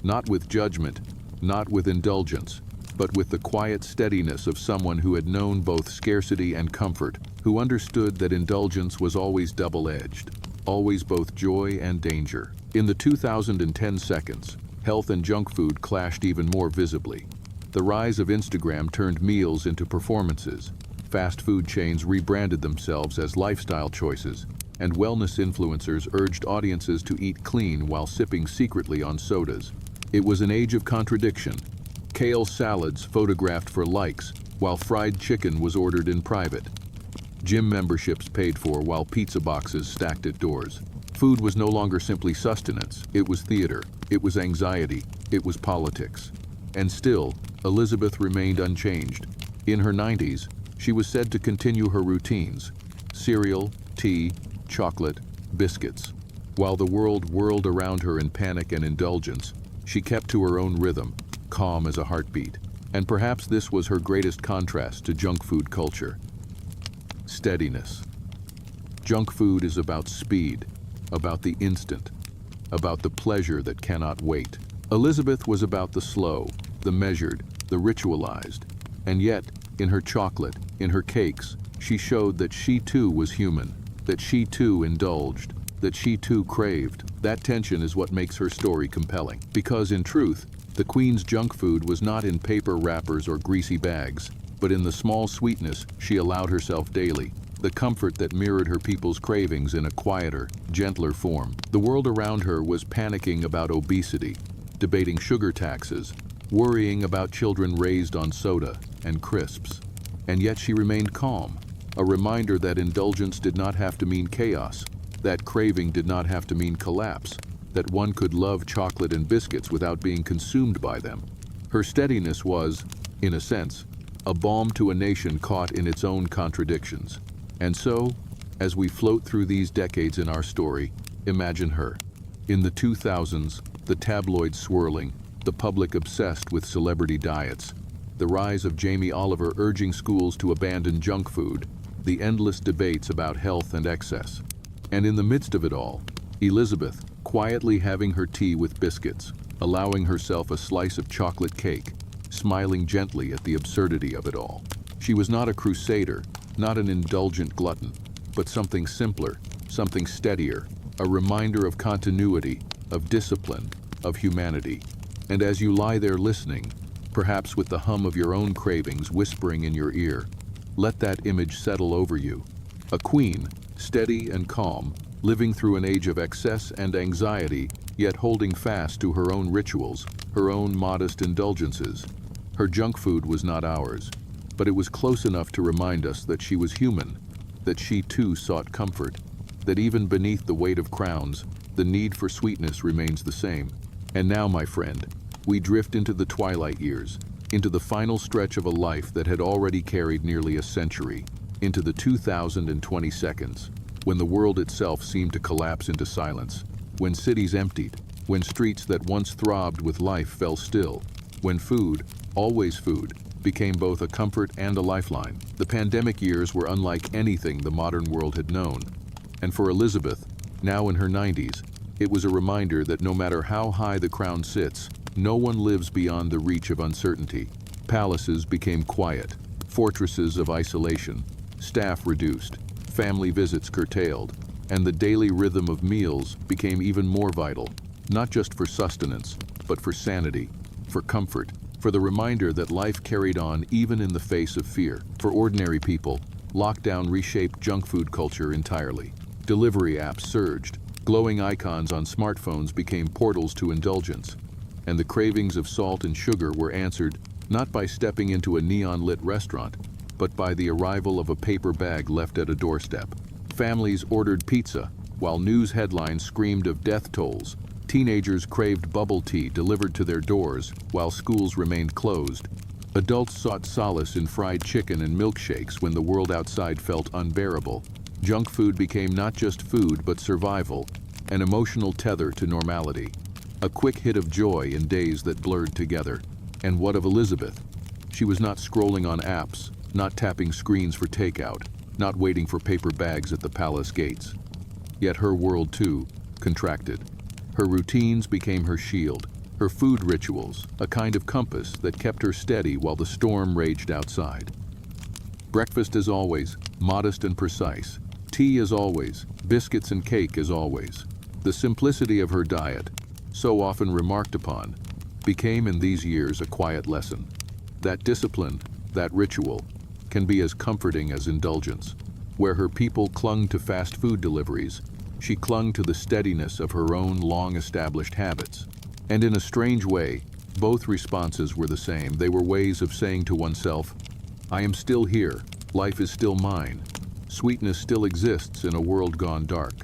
not with judgment, not with indulgence, but with the quiet steadiness of someone who had known both scarcity and comfort, who understood that indulgence was always double-edged, always both joy and danger. In the 2010 seconds, health and junk food clashed even more visibly. The rise of Instagram turned meals into performances. Fast food chains rebranded themselves as lifestyle choices, and wellness influencers urged audiences to eat clean while sipping secretly on sodas. It was an age of contradiction. Kale salads photographed for likes, while fried chicken was ordered in private. Gym memberships paid for while pizza boxes stacked at doors. Food was no longer simply sustenance, it was theater, it was anxiety, it was politics. And still, Elizabeth remained unchanged. In her 90s, she was said to continue her routines: cereal, tea, chocolate, biscuits. While the world whirled around her in panic and indulgence, she kept to her own rhythm, calm as a heartbeat. And perhaps this was her greatest contrast to junk food culture. Steadiness. Junk food is about speed, about the instant, about the pleasure that cannot wait. Elizabeth was about the slow, the measured, the ritualized. And yet, in her chocolate, in her cakes, she showed that she too was human, that she too indulged, that she too craved. That tension is what makes her story compelling. Because in truth, the queen's junk food was not in paper wrappers or greasy bags, but in the small sweetness she allowed herself daily, the comfort that mirrored her people's cravings in a quieter, gentler form. The world around her was panicking about obesity, debating sugar taxes, worrying about children raised on soda and crisps. And yet she remained calm, a reminder that indulgence did not have to mean chaos, that craving did not have to mean collapse, that one could love chocolate and biscuits without being consumed by them. Her steadiness was, in a sense, a balm to a nation caught in its own contradictions. And so, as we float through these decades in our story, imagine her. In the 2000s, the tabloids swirling, the public obsessed with celebrity diets, the rise of Jamie Oliver urging schools to abandon junk food, the endless debates about health and excess. And in the midst of it all, Elizabeth, quietly having her tea with biscuits, allowing herself a slice of chocolate cake, smiling gently at the absurdity of it all. She was not a crusader, not an indulgent glutton, but something simpler, something steadier, a reminder of continuity, of discipline, of humanity. And as you lie there listening, perhaps with the hum of your own cravings whispering in your ear, let that image settle over you. A queen, steady and calm, living through an age of excess and anxiety, yet holding fast to her own rituals, her own modest indulgences. Her junk food was not ours, but it was close enough to remind us that she was human, that she too sought comfort, that even beneath the weight of crowns, the need for sweetness remains the same. And now, my friend, we drift into the twilight years, into the final stretch of a life that had already carried nearly a century, into the 2020 seconds, when the world itself seemed to collapse into silence, when cities emptied, when streets that once throbbed with life fell still, when food, always food, became both a comfort and a lifeline. The pandemic years were unlike anything the modern world had known. And for Elizabeth, now in her 90s, it was a reminder that no matter how high the crown sits, no one lives beyond the reach of uncertainty. Palaces became quiet, fortresses of isolation, staff reduced, family visits curtailed, and the daily rhythm of meals became even more vital, not just for sustenance, but for sanity, for comfort, for the reminder that life carried on even in the face of fear. For ordinary people, lockdown reshaped junk food culture entirely. Delivery apps surged, glowing icons on smartphones became portals to indulgence, and the cravings of salt and sugar were answered not by stepping into a neon-lit restaurant, but by the arrival of a paper bag left at a doorstep. Families ordered pizza, while news headlines screamed of death tolls. Teenagers craved bubble tea delivered to their doors, while schools remained closed. Adults sought solace in fried chicken and milkshakes when the world outside felt unbearable. Junk food became not just food, but survival, an emotional tether to normality. A quick hit of joy in days that blurred together. And what of Elizabeth? She was not scrolling on apps, not tapping screens for takeout, not waiting for paper bags at the palace gates. Yet her world, too, contracted. Her routines became her shield, her food rituals, a kind of compass that kept her steady while the storm raged outside. Breakfast as always, modest and precise. Tea as always, biscuits and cake as always. The simplicity of her diet, so often remarked upon, became in these years a quiet lesson. That discipline, that ritual, can be as comforting as indulgence. Where her people clung to fast food deliveries, she clung to the steadiness of her own long-established habits. And in a strange way, both responses were the same. They were ways of saying to oneself, I am still here, life is still mine. Sweetness still exists in a world gone dark.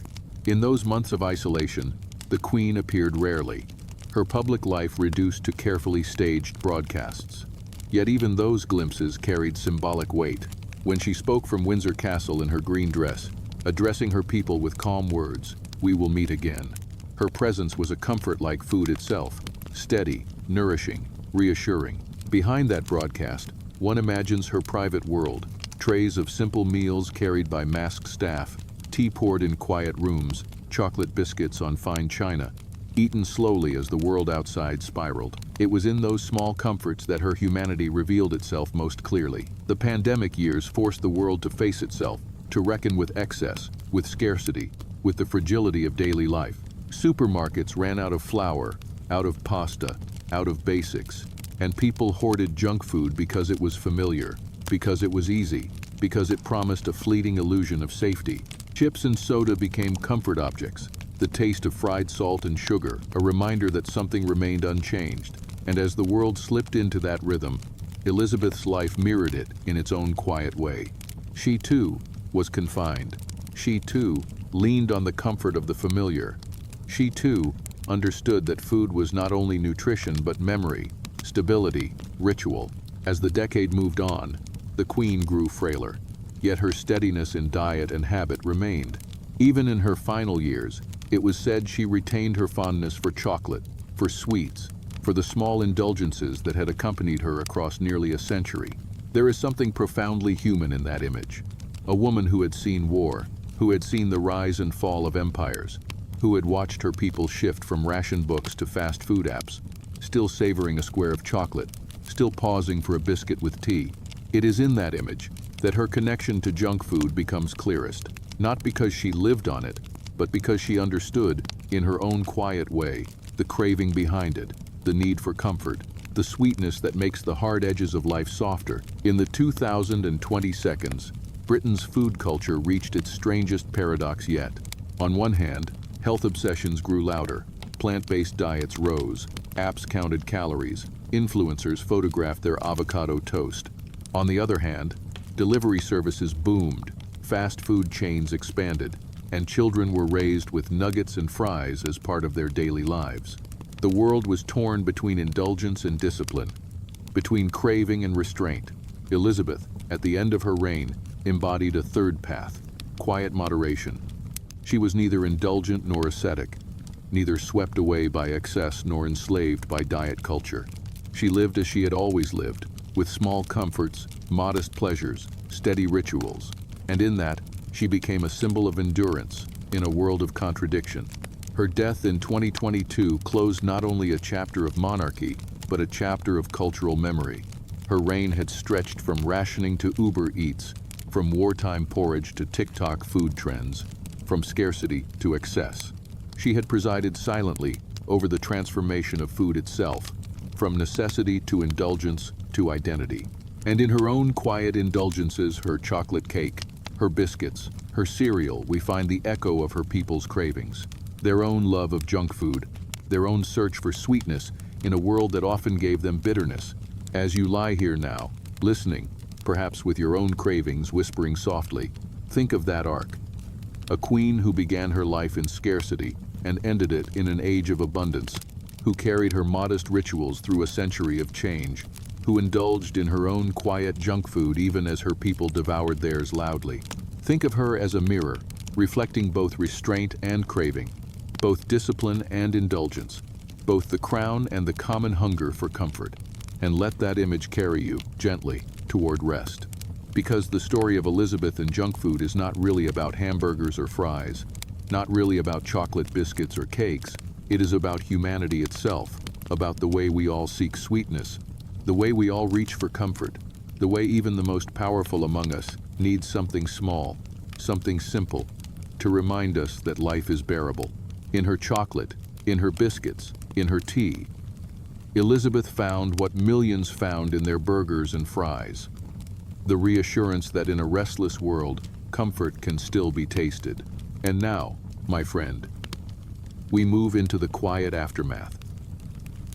In those months of isolation, the Queen appeared rarely, her public life reduced to carefully staged broadcasts. Yet even those glimpses carried symbolic weight. When she spoke from Windsor Castle in her green dress, addressing her people with calm words, "We will meet again," her presence was a comfort like food itself, steady, nourishing, reassuring. Behind that broadcast, one imagines her private world, trays of simple meals carried by masked staff, tea poured in quiet rooms, chocolate biscuits on fine china, eaten slowly as the world outside spiraled. It was in those small comforts that her humanity revealed itself most clearly. The pandemic years forced the world to face itself, to reckon with excess, with scarcity, with the fragility of daily life. Supermarkets ran out of flour, out of pasta, out of basics, and people hoarded junk food because it was familiar, because it was easy, because it promised a fleeting illusion of safety. Chips and soda became comfort objects, the taste of fried salt and sugar, a reminder that something remained unchanged. And as the world slipped into that rhythm, Elizabeth's life mirrored it in its own quiet way. She too was confined. She too leaned on the comfort of the familiar. She too understood that food was not only nutrition but memory, stability, ritual. As the decade moved on, the Queen grew frailer, yet her steadiness in diet and habit remained. Even in her final years, it was said she retained her fondness for chocolate, for sweets, for the small indulgences that had accompanied her across nearly a century. There is something profoundly human in that image. A woman who had seen war, who had seen the rise and fall of empires, who had watched her people shift from ration books to fast food apps, still savoring a square of chocolate, still pausing for a biscuit with tea. It is in that image that her connection to junk food becomes clearest, not because she lived on it, but because she understood, in her own quiet way, the craving behind it, the need for comfort, the sweetness that makes the hard edges of life softer. In the 2020 seconds, Britain's food culture reached its strangest paradox yet. On one hand, health obsessions grew louder, plant-based diets rose, apps counted calories, influencers photographed their avocado toast. On the other hand, delivery services boomed, fast food chains expanded, and children were raised with nuggets and fries as part of their daily lives. The world was torn between indulgence and discipline, between craving and restraint. Elizabeth, at the end of her reign, embodied a third path, quiet moderation. She was neither indulgent nor ascetic, neither swept away by excess nor enslaved by diet culture. She lived as she had always lived, with small comforts, modest pleasures, steady rituals, and in that, she became a symbol of endurance in a world of contradiction. Her death in 2022 closed not only a chapter of monarchy, but a chapter of cultural memory. Her reign had stretched from rationing to Uber Eats, from wartime porridge to TikTok food trends, from scarcity to excess. She had presided silently over the transformation of food itself, from necessity to indulgence to identity. And in her own quiet indulgences, her chocolate cake, her biscuits, her cereal, we find the echo of her people's cravings, their own love of junk food, their own search for sweetness in a world that often gave them bitterness. As you lie here now, listening, perhaps with your own cravings whispering softly, think of that arc. A queen who began her life in scarcity and ended it in an age of abundance, who carried her modest rituals through a century of change, who indulged in her own quiet junk food even as her people devoured theirs loudly. Think of her as a mirror, reflecting both restraint and craving, both discipline and indulgence, both the crown and the common hunger for comfort. And let that image carry you, gently, toward rest. Because the story of Elizabeth and junk food is not really about hamburgers or fries, not really about chocolate biscuits or cakes. It is about humanity itself, about the way we all seek sweetness, the way we all reach for comfort, the way even the most powerful among us needs something small, something simple, to remind us that life is bearable. In her chocolate, in her biscuits, in her tea, Elizabeth found what millions found in their burgers and fries: the reassurance that in a restless world, comfort can still be tasted. And now, my friend, we move into the quiet aftermath,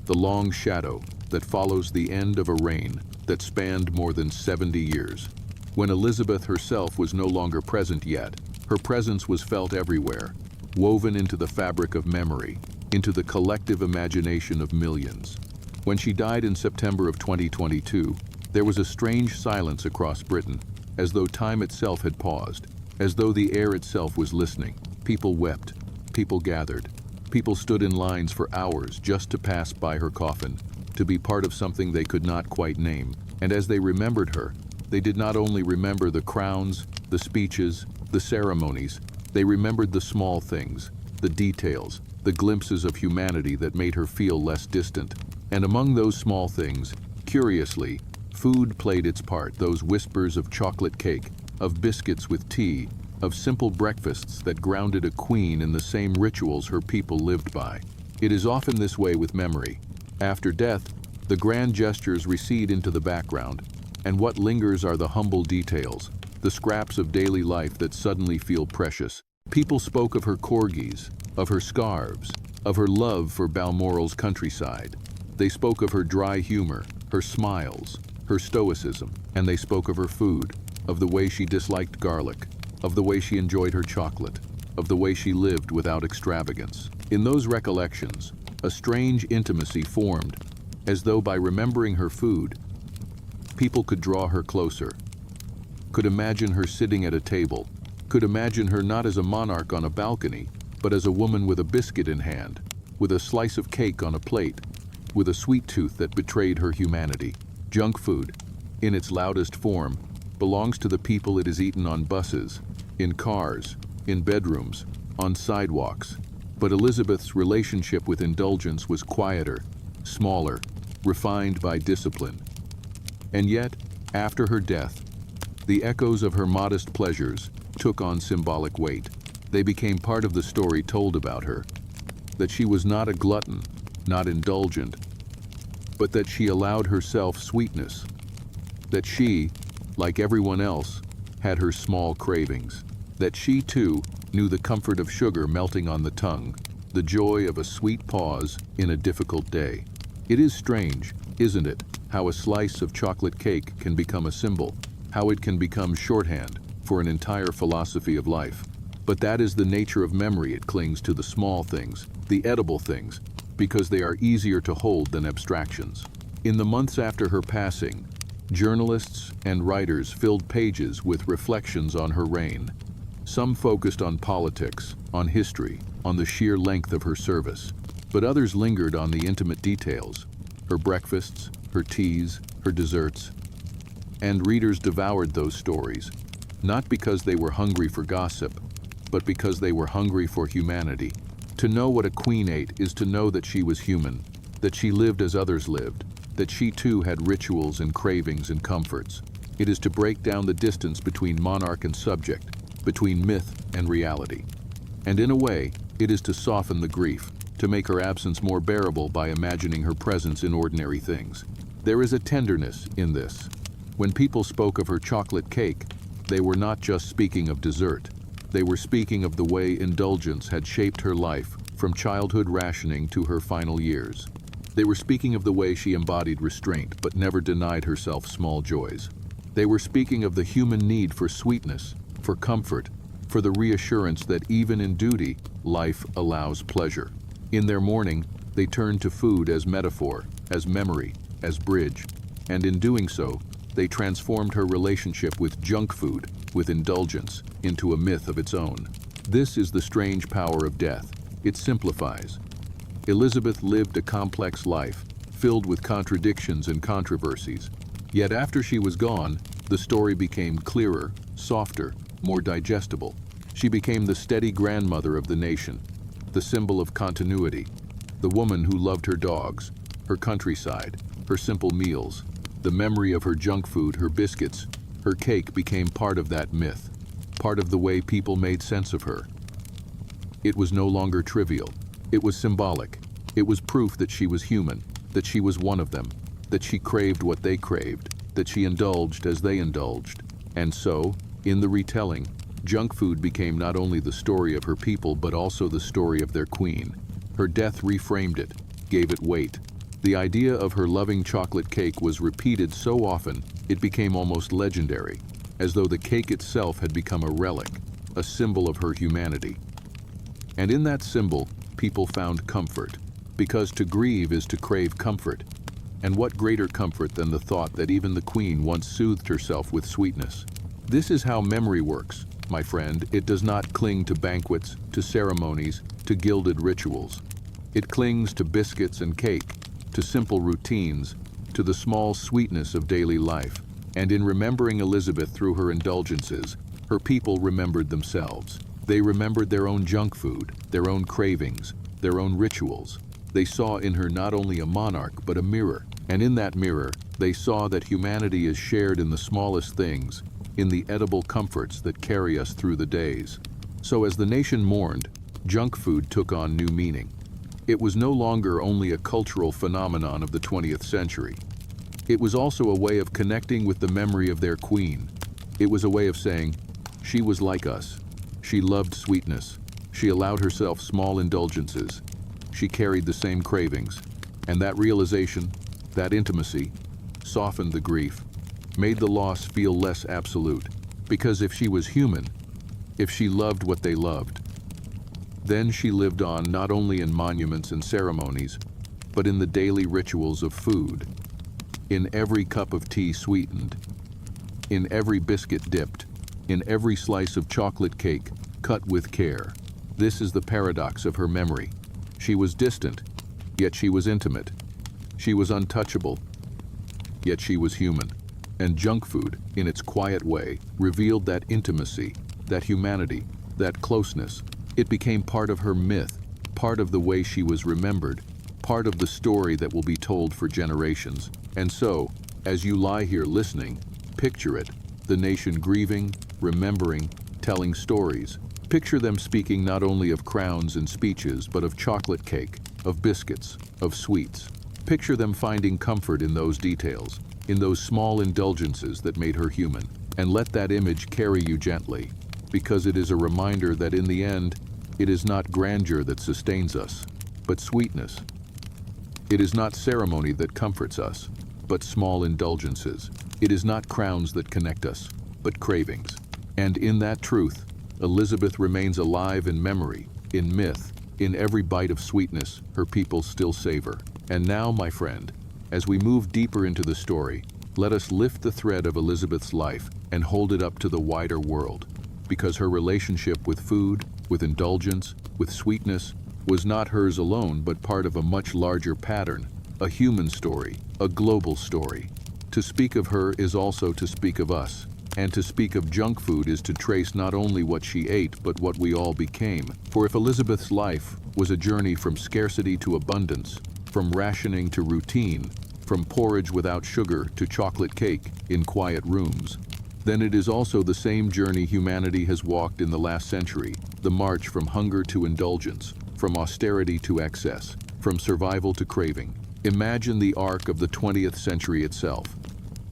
the long shadow that follows the end of a reign that spanned more than 70 years. When Elizabeth herself was no longer present yet, her presence was felt everywhere, woven into the fabric of memory, into the collective imagination of millions. When she died in September of 2022, there was a strange silence across Britain, as though time itself had paused, as though the air itself was listening. People wept, people gathered, people stood in lines for hours just to pass by her coffin, to be part of something they could not quite name. And as they remembered her, they did not only remember the crowns, the speeches, the ceremonies, they remembered the small things, the details, the glimpses of humanity that made her feel less distant. And among those small things, curiously, food played its part. Those whispers of chocolate cake, of biscuits with tea, of simple breakfasts that grounded a queen in the same rituals her people lived by. It is often this way with memory. After death, the grand gestures recede into the background, and what lingers are the humble details, the scraps of daily life that suddenly feel precious. People spoke of her corgis, of her scarves, of her love for Balmoral's countryside. They spoke of her dry humor, her smiles, her stoicism, and they spoke of her food, of the way she disliked garlic, of the way she enjoyed her chocolate, of the way she lived without extravagance. In those recollections, a strange intimacy formed, as though by remembering her food, people could draw her closer, could imagine her sitting at a table, could imagine her not as a monarch on a balcony, but as a woman with a biscuit in hand, with a slice of cake on a plate, with a sweet tooth that betrayed her humanity. Junk food, in its loudest form, belongs to the people it is eaten on buses, in cars, in bedrooms, on sidewalks. But Elizabeth's relationship with indulgence was quieter, smaller, refined by discipline. And yet, after her death, the echoes of her modest pleasures took on symbolic weight. They became part of the story told about her, that she was not a glutton, not indulgent, but that she allowed herself sweetness, that she, like everyone else, had her small cravings, that she too knew the comfort of sugar melting on the tongue, the joy of a sweet pause in a difficult day. It is strange, isn't it, how a slice of chocolate cake can become a symbol, how it can become shorthand for an entire philosophy of life. But that is the nature of memory. It clings to the small things, the edible things, because they are easier to hold than abstractions. In the months after her passing, journalists and writers filled pages with reflections on her reign. Some focused on politics, on history, on the sheer length of her service, but others lingered on the intimate details, her breakfasts, her teas, her desserts. And readers devoured those stories, not because they were hungry for gossip, but because they were hungry for humanity. To know what a queen ate is to know that she was human, that she lived as others lived, that she too had rituals and cravings and comforts. It is to break down the distance between monarch and subject, between myth and reality. And in a way, it is to soften the grief, to make her absence more bearable by imagining her presence in ordinary things. There is a tenderness in this. When people spoke of her chocolate cake, they were not just speaking of dessert. They were speaking of the way indulgence had shaped her life, from childhood rationing to her final years. They were speaking of the way she embodied restraint but never denied herself small joys. They were speaking of the human need for sweetness, for comfort, for the reassurance that even in duty, life allows pleasure. In their mourning, they turned to food as metaphor, as memory, as bridge, and in doing so, they transformed her relationship with junk food, with indulgence, into a myth of its own. This is the strange power of death. It simplifies. Elizabeth lived a complex life, filled with contradictions and controversies. Yet after she was gone, the story became clearer, softer, more digestible. She became the steady grandmother of the nation, the symbol of continuity, the woman who loved her dogs, her countryside, her simple meals. The memory of her junk food, her biscuits, her cake became part of that myth, part of the way people made sense of her. It was no longer trivial. It was symbolic. It was proof that she was human, that she was one of them, that she craved what they craved, that she indulged as they indulged. And so, in the retelling, junk food became not only the story of her people but also the story of their queen. Her death reframed it, gave it weight. The idea of her loving chocolate cake was repeated so often it became almost legendary, as though the cake itself had become a relic, a symbol of her humanity. And in that symbol, people found comfort, because to grieve is to crave comfort. And what greater comfort than the thought that even the queen once soothed herself with sweetness? This is how memory works, my friend. It does not cling to banquets, to ceremonies, to gilded rituals. It clings to biscuits and cake, to simple routines, to the small sweetness of daily life. And in remembering Elizabeth through her indulgences, her people remembered themselves. They remembered their own junk food, their own cravings, their own rituals. They saw in her not only a monarch but a mirror. And in that mirror, they saw that humanity is shared in the smallest things, in the edible comforts that carry us through the days. So as the nation mourned, junk food took on new meaning. It was no longer only a cultural phenomenon of the 20th century. It was also a way of connecting with the memory of their queen. It was a way of saying, she was like us. She loved sweetness. She allowed herself small indulgences. She carried the same cravings. And that realization, that intimacy, softened the grief, made the loss feel less absolute. Because if she was human, if she loved what they loved, then she lived on not only in monuments and ceremonies, but in the daily rituals of food, in every cup of tea sweetened, in every biscuit dipped, in every slice of chocolate cake cut with care. This is the paradox of her memory. She was distant, yet she was intimate. She was untouchable, yet she was human. And junk food, in its quiet way, revealed that intimacy, that humanity, that closeness. It became part of her myth, part of the way she was remembered, part of the story that will be told for generations. And so, as you lie here listening, picture it, the nation grieving, remembering, telling stories. Picture them speaking not only of crowns and speeches, but of chocolate cake, of biscuits, of sweets. Picture them finding comfort in those details, in those small indulgences that made her human. And let that image carry you gently, because it is a reminder that in the end, it is not grandeur that sustains us, but sweetness. It is not ceremony that comforts us, but small indulgences. It is not crowns that connect us, but cravings. And in that truth, Elizabeth remains alive in memory, in myth, in every bite of sweetness her people still savor. And now, my friend, as we move deeper into the story, let us lift the thread of Elizabeth's life and hold it up to the wider world, because her relationship with food, with indulgence, with sweetness, was not hers alone, but part of a much larger pattern, a human story, a global story. To speak of her is also to speak of us, and to speak of junk food is to trace not only what she ate, but what we all became. For if Elizabeth's life was a journey from scarcity to abundance, from rationing to routine, from porridge without sugar to chocolate cake in quiet rooms, then it is also the same journey humanity has walked in the last century, the march from hunger to indulgence, from austerity to excess, from survival to craving. Imagine the arc of the 20th century itself.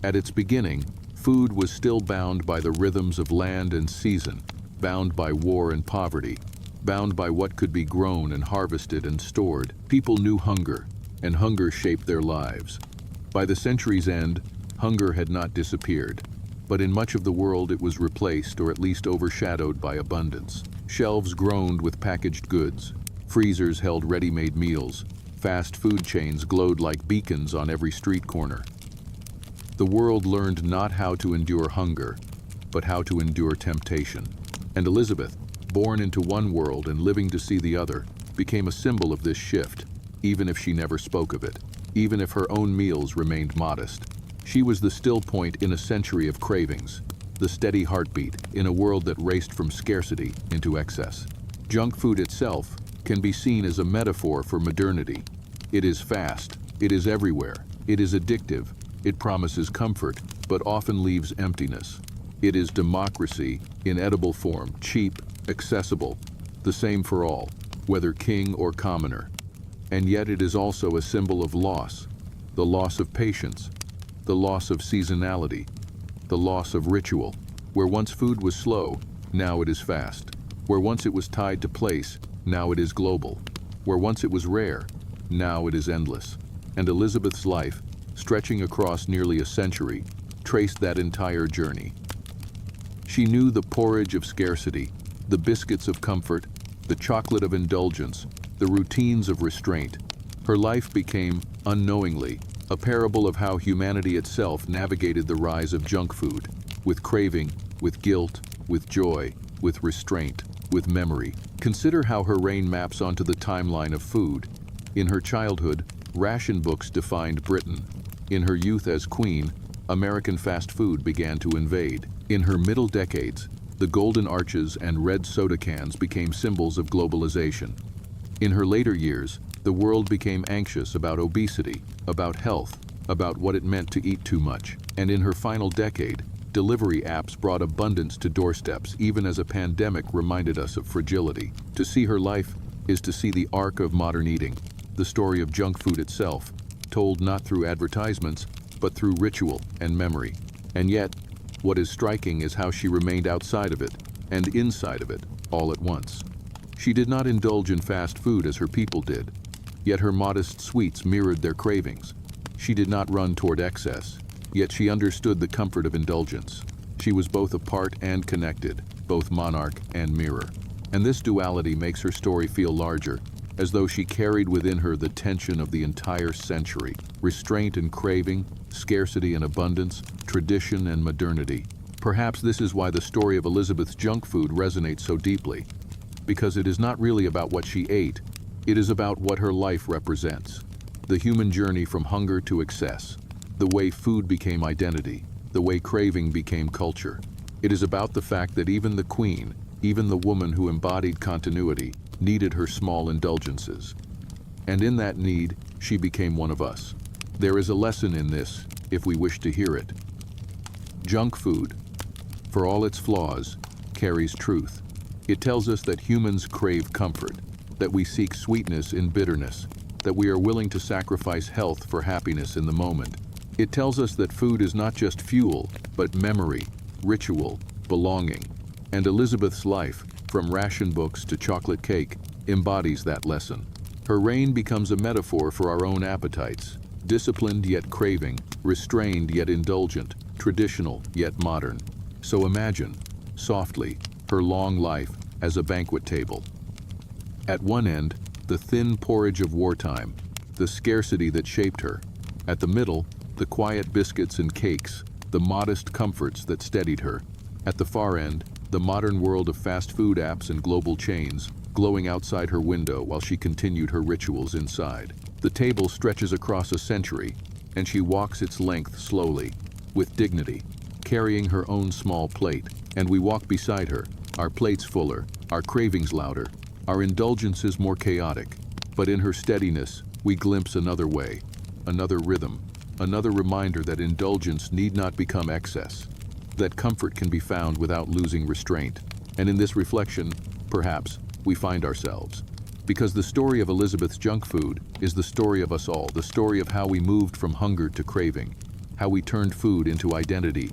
At its beginning, food was still bound by the rhythms of land and season, bound by war and poverty, bound by what could be grown and harvested and stored. People knew hunger, and hunger shaped their lives. By the century's end, hunger had not disappeared, but in much of the world it was replaced or at least overshadowed by abundance. Shelves groaned with packaged goods, freezers held ready-made meals, fast food chains glowed like beacons on every street corner. The world learned not how to endure hunger, but how to endure temptation. And Elizabeth, born into one world and living to see the other, became a symbol of this shift, even if she never spoke of it, even if her own meals remained modest. She was the still point in a century of cravings, the steady heartbeat in a world that raced from scarcity into excess. Junk food itself can be seen as a metaphor for modernity. It is fast, it is everywhere, it is addictive, it promises comfort, but often leaves emptiness. It is democracy in edible form, cheap, accessible, the same for all, whether king or commoner. And yet it is also a symbol of loss, the loss of patience, the loss of seasonality, the loss of ritual. Where once food was slow, now it is fast. Where once it was tied to place, now it is global. Where once it was rare, now it is endless. And Elizabeth's life, stretching across nearly a century, traced that entire journey. She knew the porridge of scarcity, the biscuits of comfort, the chocolate of indulgence, the routines of restraint. Her life became, unknowingly, a parable of how humanity itself navigated the rise of junk food, with craving, with guilt, with joy, with restraint, with memory. Consider how her reign maps onto the timeline of food. In her childhood, ration books defined Britain. In her youth as queen, American fast food began to invade. In her middle decades, the golden arches and red soda cans became symbols of globalization. In her later years, the world became anxious about obesity, about health, about what it meant to eat too much. And in her final decade, Delivery apps brought abundance to doorsteps even as a pandemic reminded us of fragility. To see her life is to see the arc of modern eating, the story of junk food itself, told not through advertisements, but through ritual and memory. And yet, what is striking is how she remained outside of it and inside of it all at once. She did not indulge in fast food as her people did, yet her modest sweets mirrored their cravings. She did not run toward excess, yet she understood the comfort of indulgence. She was both apart and connected, both monarch and mirror. And this duality makes her story feel larger, as though she carried within her the tension of the entire century: restraint and craving, scarcity and abundance, tradition and modernity. Perhaps this is why the story of Elizabeth's junk food resonates so deeply, because it is not really about what she ate, it is about what her life represents. The human journey from hunger to excess, the way food became identity, the way craving became culture. It is about the fact that even the queen, even the woman who embodied continuity, needed her small indulgences. And in that need, she became one of us. There is a lesson in this, if we wish to hear it. Junk food, for all its flaws, carries truth. It tells us that humans crave comfort, that we seek sweetness in bitterness, that we are willing to sacrifice health for happiness in the moment. It tells us that food is not just fuel, but memory, ritual, belonging. And Elizabeth's life, from ration books to chocolate cake, embodies that lesson. Her reign becomes a metaphor for our own appetites, disciplined yet craving, restrained yet indulgent, traditional yet modern. So imagine, softly, her long life as a banquet table. At one end, the thin porridge of wartime, the scarcity that shaped her. At the middle, the quiet biscuits and cakes, the modest comforts that steadied her. At the far end, the modern world of fast food apps and global chains, glowing outside her window while she continued her rituals inside. The table stretches across a century, and she walks its length slowly, with dignity, carrying her own small plate. And we walk beside her, our plates fuller, our cravings louder, our indulgences more chaotic. But in her steadiness, we glimpse another way, another rhythm, another reminder that indulgence need not become excess, that comfort can be found without losing restraint. And in this reflection, perhaps, we find ourselves. Because the story of Elizabeth's junk food is the story of us all, the story of how we moved from hunger to craving, how we turned food into identity,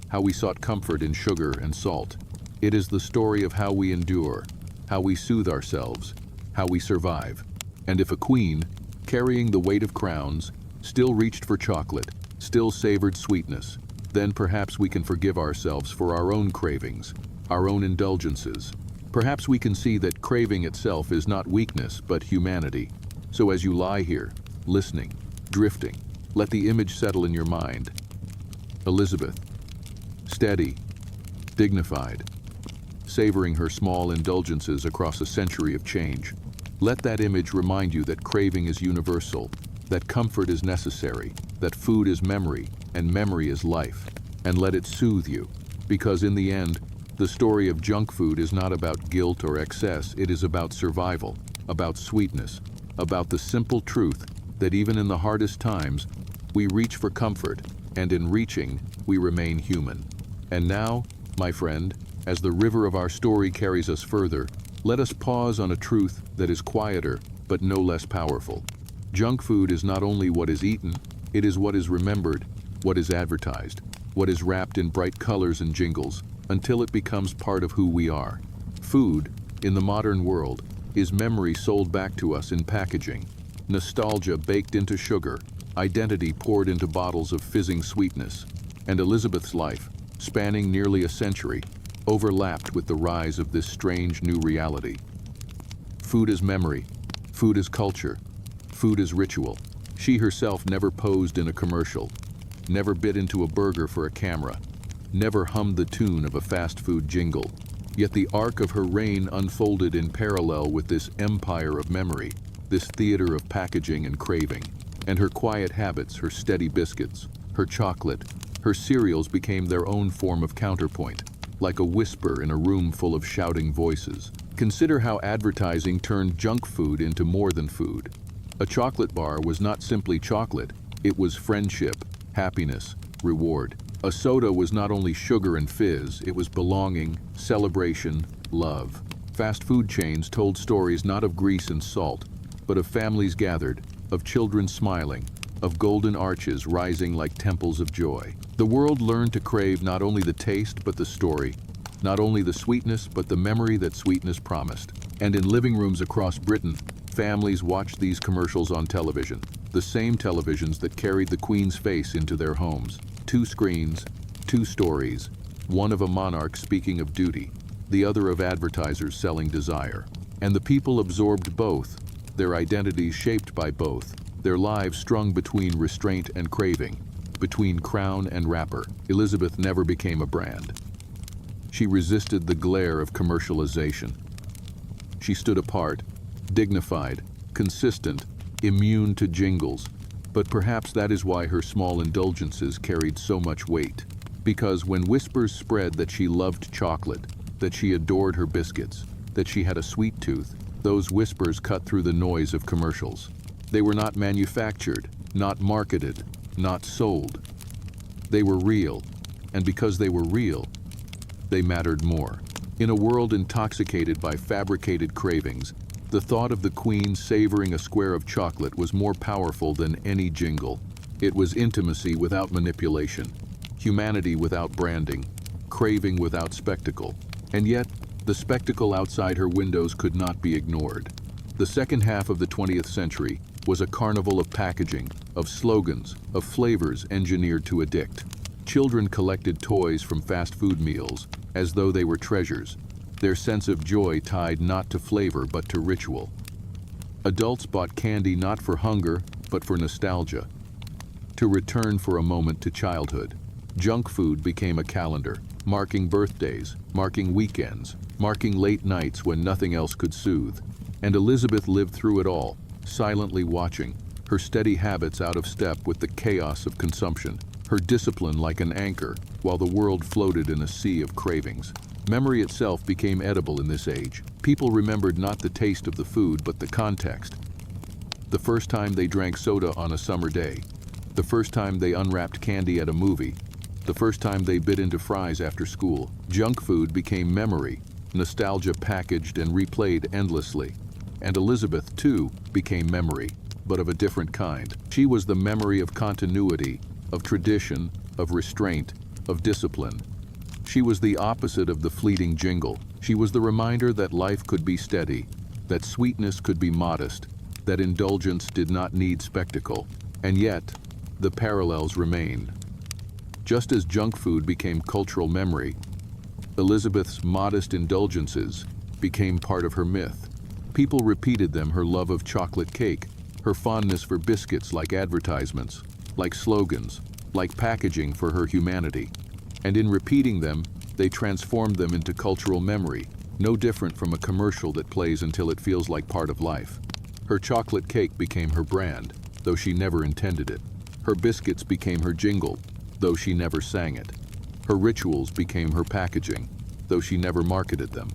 how we sought comfort in sugar and salt. It is the story of how we endure, how we soothe ourselves, how we survive. And if a queen, carrying the weight of crowns, still reached for chocolate, still savored sweetness, then perhaps we can forgive ourselves for our own cravings, our own indulgences. Perhaps we can see that craving itself is not weakness, but humanity. So as you lie here, listening, drifting, let the image settle in your mind. Elizabeth, steady, dignified, savoring her small indulgences across a century of change. Let that image remind you that craving is universal, that comfort is necessary, that food is memory, and memory is life. And let it soothe you, because in the end, the story of junk food is not about guilt or excess, it is about survival, about sweetness, about the simple truth that even in the hardest times, we reach for comfort, and in reaching, we remain human. And now, my friend, as the river of our story carries us further, let us pause on a truth that is quieter, but no less powerful. Junk food is not only what is eaten, it is what is remembered, what is advertised, what is wrapped in bright colors and jingles, until it becomes part of who we are. Food, in the modern world, is memory sold back to us in packaging, nostalgia baked into sugar, identity poured into bottles of fizzing sweetness. And Elizabeth's life, spanning nearly a century, overlapped with the rise of this strange new reality. Food is memory, food is culture, food is ritual. She herself never posed in a commercial, never bit into a burger for a camera, never hummed the tune of a fast food jingle. Yet the arc of her reign unfolded in parallel with this empire of memory, this theater of packaging and craving. And her quiet habits, her steady biscuits, her chocolate, her cereals became their own form of counterpoint, like a whisper in a room full of shouting voices. Consider how advertising turned junk food into more than food. A chocolate bar was not simply chocolate, it was friendship, happiness, reward. A soda was not only sugar and fizz, it was belonging, celebration, love. Fast food chains told stories not of grease and salt, but of families gathered, of children smiling, of golden arches rising like temples of joy. The world learned to crave not only the taste but the story, not only the sweetness but the memory that sweetness promised. And in living rooms across Britain, families watched these commercials on television, the same televisions that carried the Queen's face into their homes. 2 screens, 2 stories, one of a monarch speaking of duty, the other of advertisers selling desire. And the people absorbed both, their identities shaped by both, their lives strung between restraint and craving, between crown and wrapper. Elizabeth never became a brand. She resisted the glare of commercialization. She stood apart, dignified, consistent, immune to jingles. But perhaps that is why her small indulgences carried so much weight. Because when whispers spread that she loved chocolate, that she adored her biscuits, that she had a sweet tooth, those whispers cut through the noise of commercials. They were not manufactured, not marketed, not sold. They were real, and because they were real, they mattered more. In a world intoxicated by fabricated cravings, the thought of the Queen savoring a square of chocolate was more powerful than any jingle. It was intimacy without manipulation, humanity without branding, craving without spectacle. And yet, the spectacle outside her windows could not be ignored. The second half of the 20th century was a carnival of packaging, of slogans, of flavors engineered to addict. Children collected toys from fast food meals as though they were treasures, their sense of joy tied not to flavor but to ritual. Adults bought candy not for hunger but for nostalgia, to return for a moment to childhood. Junk food became a calendar, marking birthdays, marking weekends, marking late nights when nothing else could soothe. And Elizabeth lived through it all, silently watching, her steady habits out of step with the chaos of consumption, her discipline like an anchor, while the world floated in a sea of cravings. Memory itself became edible in this age. People remembered not the taste of the food, but the context. The first time they drank soda on a summer day, the first time they unwrapped candy at a movie, the first time they bit into fries after school. Junk food became memory, nostalgia packaged and replayed endlessly. And Elizabeth, too, became memory, but of a different kind. She was the memory of continuity, of tradition, of restraint, of discipline. She was the opposite of the fleeting jingle. She was the reminder that life could be steady, that sweetness could be modest, that indulgence did not need spectacle. And yet, the parallels remain. Just as junk food became cultural memory, Elizabeth's modest indulgences became part of her myth. People repeated them: her love of chocolate cake, her fondness for biscuits like advertisements, like slogans, like packaging for her humanity. And in repeating them, they transformed them into cultural memory, no different from a commercial that plays until it feels like part of life. Her chocolate cake became her brand, though she never intended it. Her biscuits became her jingle, though she never sang it. Her rituals became her packaging, though she never marketed them.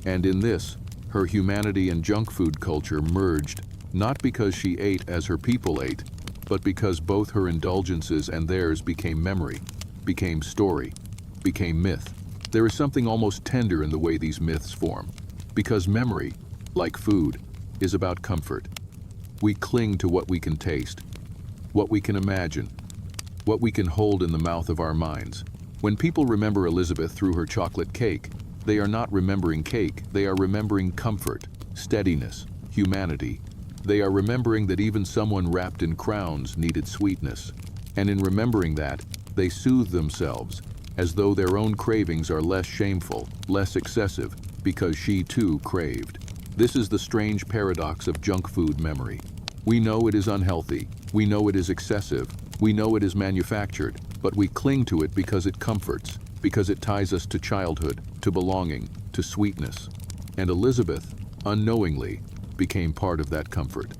And in this, her humanity and junk food culture merged, not because she ate as her people ate, but because both her indulgences and theirs became memory, became story, became myth. There is something almost tender in the way these myths form, because memory, like food, is about comfort. We cling to what we can taste, what we can imagine, what we can hold in the mouth of our minds. When people remember Elizabeth through her chocolate cake, they are not remembering cake, they are remembering comfort, steadiness, humanity. They are remembering that even someone wrapped in crowns needed sweetness. And in remembering that, they soothe themselves, as though their own cravings are less shameful, less excessive, because she too craved. This is the strange paradox of junk food memory. We know it is unhealthy, we know it is excessive, we know it is manufactured, but we cling to it because it comforts, because it ties us to childhood, to belonging, to sweetness. And Elizabeth, unknowingly, became part of that comfort.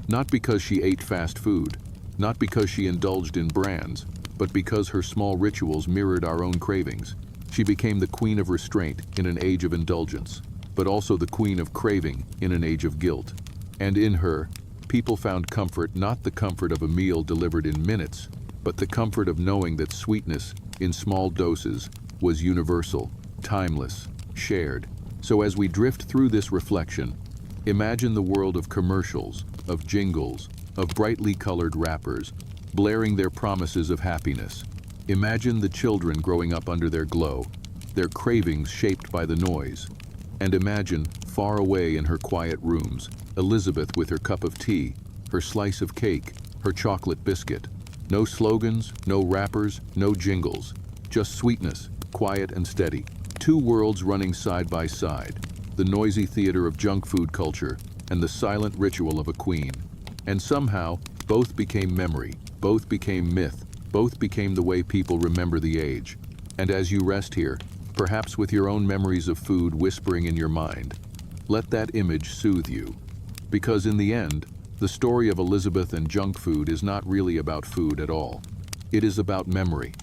Not because she ate fast food, not because she indulged in brands, but because her small rituals mirrored our own cravings. She became the queen of restraint in an age of indulgence, but also the queen of craving in an age of guilt. And in her, people found comfort, not the comfort of a meal delivered in minutes, but the comfort of knowing that sweetness in small doses, was universal, timeless, shared. So as we drift through this reflection, imagine the world of commercials, of jingles, of brightly colored wrappers, blaring their promises of happiness. Imagine the children growing up under their glow, their cravings shaped by the noise. And imagine, far away in her quiet rooms, Elizabeth with her cup of tea, her slice of cake, her chocolate biscuit. No slogans, no wrappers, no jingles, just sweetness, quiet and steady. Two worlds running side by side, the noisy theater of junk food culture and the silent ritual of a queen. And somehow, both became memory, both became myth, both became the way people remember the age. And as you rest here, perhaps with your own memories of food whispering in your mind, let that image soothe you. Because in the end, the story of Elizabeth and junk food is not really about food at all. It is about memory.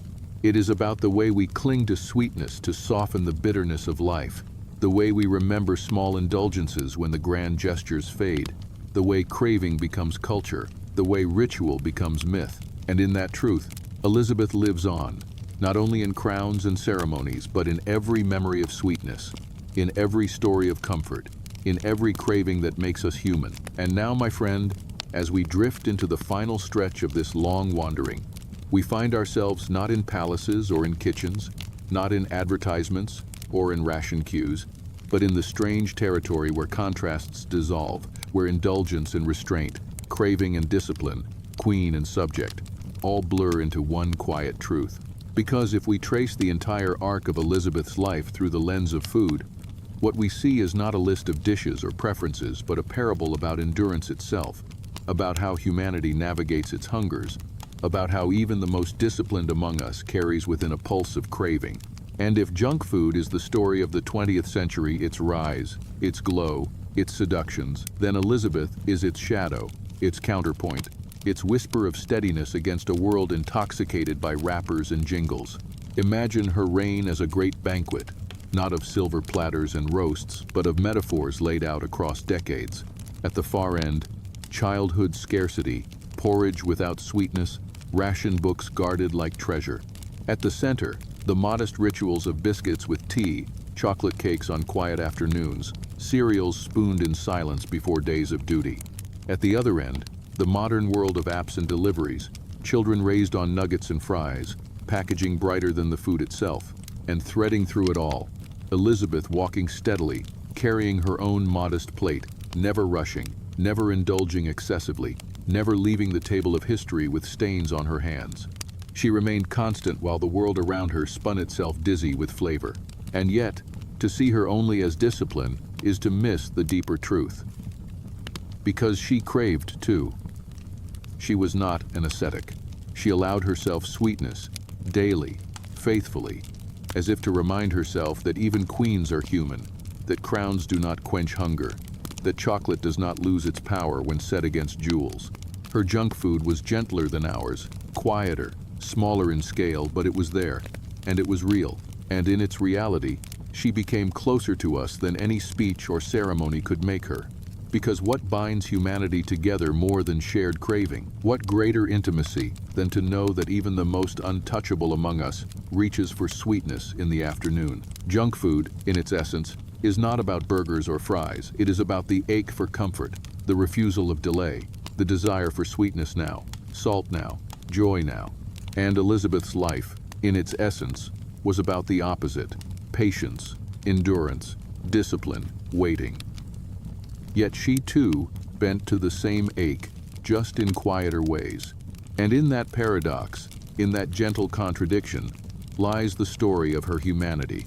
It is about the way we cling to sweetness to soften the bitterness of life, the way we remember small indulgences when the grand gestures fade, the way craving becomes culture, the way ritual becomes myth. And in that truth, Elizabeth lives on, not only in crowns and ceremonies, but in every memory of sweetness, in every story of comfort, in every craving that makes us human. And now, my friend, as we drift into the final stretch of this long wandering, we find ourselves not in palaces or in kitchens, not in advertisements or in ration queues, but in the strange territory where contrasts dissolve, where indulgence and restraint, craving and discipline, queen and subject, all blur into one quiet truth. Because if we trace the entire arc of Elizabeth's life through the lens of food, what we see is not a list of dishes or preferences, but a parable about endurance itself, about how humanity navigates its hungers, about how even the most disciplined among us carries within a pulse of craving. And if junk food is the story of the 20th century, its rise, its glow, its seductions, then Elizabeth is its shadow, its counterpoint, its whisper of steadiness against a world intoxicated by wrappers and jingles. Imagine her reign as a great banquet, not of silver platters and roasts, but of metaphors laid out across decades. At the far end, childhood scarcity, porridge without sweetness, ration books guarded like treasure. At the center, the modest rituals of biscuits with tea, chocolate cakes on quiet afternoons, cereals spooned in silence before days of duty. At the other end, the modern world of apps and deliveries, children raised on nuggets and fries, packaging brighter than the food itself. And threading through it all, Elizabeth walking steadily, carrying her own modest plate, never rushing, never indulging excessively, never leaving the table of history with stains on her hands. She remained constant while the world around her spun itself dizzy with flavor. And yet, to see her only as discipline is to miss the deeper truth. Because she craved too. She was not an ascetic. She allowed herself sweetness, daily, faithfully, as if to remind herself that even queens are human, that crowns do not quench hunger, that chocolate does not lose its power when set against jewels. Her junk food was gentler than ours, quieter, smaller in scale, but it was there, and it was real. And in its reality, she became closer to us than any speech or ceremony could make her. Because what binds humanity together more than shared craving? What greater intimacy than to know that even the most untouchable among us reaches for sweetness in the afternoon? Junk food, in its essence, is not about burgers or fries. It is about the ache for comfort, the refusal of delay, the desire for sweetness now, salt now, joy now. And Elizabeth's life, in its essence, was about the opposite: patience, endurance, discipline, waiting. Yet she too bent to the same ache, just in quieter ways. And in that paradox, in that gentle contradiction, lies the story of her humanity.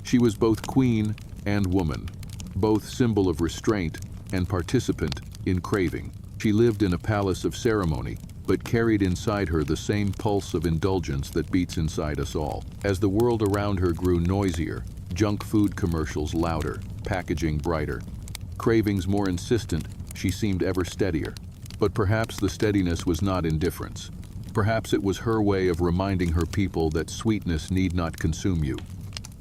She was both queen and woman, both symbol of restraint and participant in craving. She lived in a palace of ceremony, but carried inside her the same pulse of indulgence that beats inside us all. As the world around her grew noisier, junk food commercials louder, packaging brighter, cravings more insistent, she seemed ever steadier. But perhaps the steadiness was not indifference. Perhaps it was her way of reminding her people that sweetness need not consume you,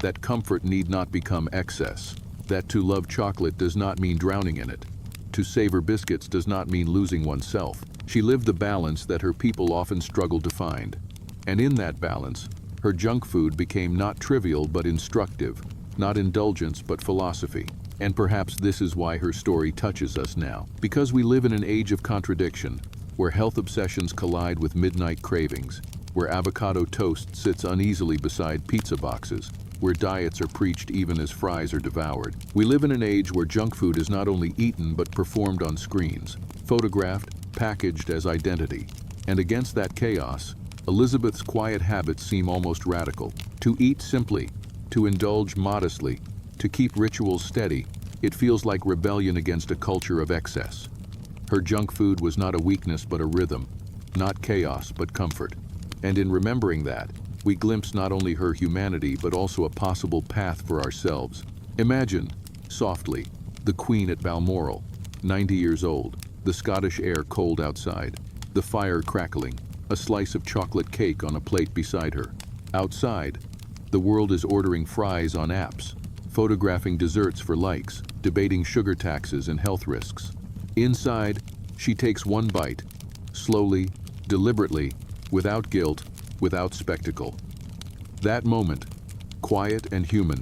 that comfort need not become excess, that to love chocolate does not mean drowning in it, to savor biscuits does not mean losing oneself. She lived the balance that her people often struggled to find. And in that balance, Her junk food became not trivial but instructive, not indulgence but philosophy. And perhaps this is why her story touches us now. Because we live in an age of contradiction, where health obsessions collide with midnight cravings, where avocado toast sits uneasily beside pizza boxes, where diets are preached even as fries are devoured. We live in an age where junk food is not only eaten but performed on screens, photographed, packaged as identity. And against that chaos, Elizabeth's quiet habits seem almost radical. To eat simply, to indulge modestly, to keep rituals steady, it feels like rebellion against a culture of excess. Her junk food was not a weakness but a rhythm, not chaos but comfort. And in remembering that, we glimpse not only her humanity but also a possible path for ourselves. Imagine, softly, the Queen at Balmoral, 90 years old, the Scottish air cold outside, the fire crackling, a slice of chocolate cake on a plate beside her. Outside, the world is ordering fries on apps, photographing desserts for likes, debating sugar taxes and health risks. Inside, she takes one bite, slowly, deliberately, without guilt, without spectacle. That moment, quiet and human,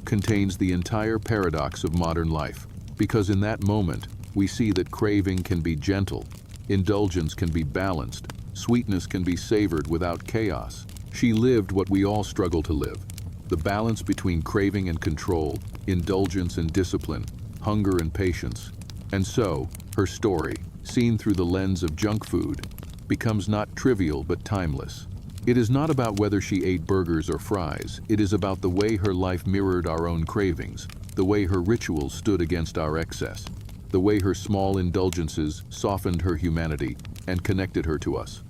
contains the entire paradox of modern life. Because in that moment, we see that craving can be gentle, indulgence can be balanced, sweetness can be savored without chaos. She lived what we all struggle to live: the balance between craving and control, indulgence and discipline, hunger and patience. And so, her story, seen through the lens of junk food, becomes not trivial but timeless. It is not about whether she ate burgers or fries. It is about the way her life mirrored our own cravings, the way her rituals stood against our excess, the way her small indulgences softened her humanity and connected her to us.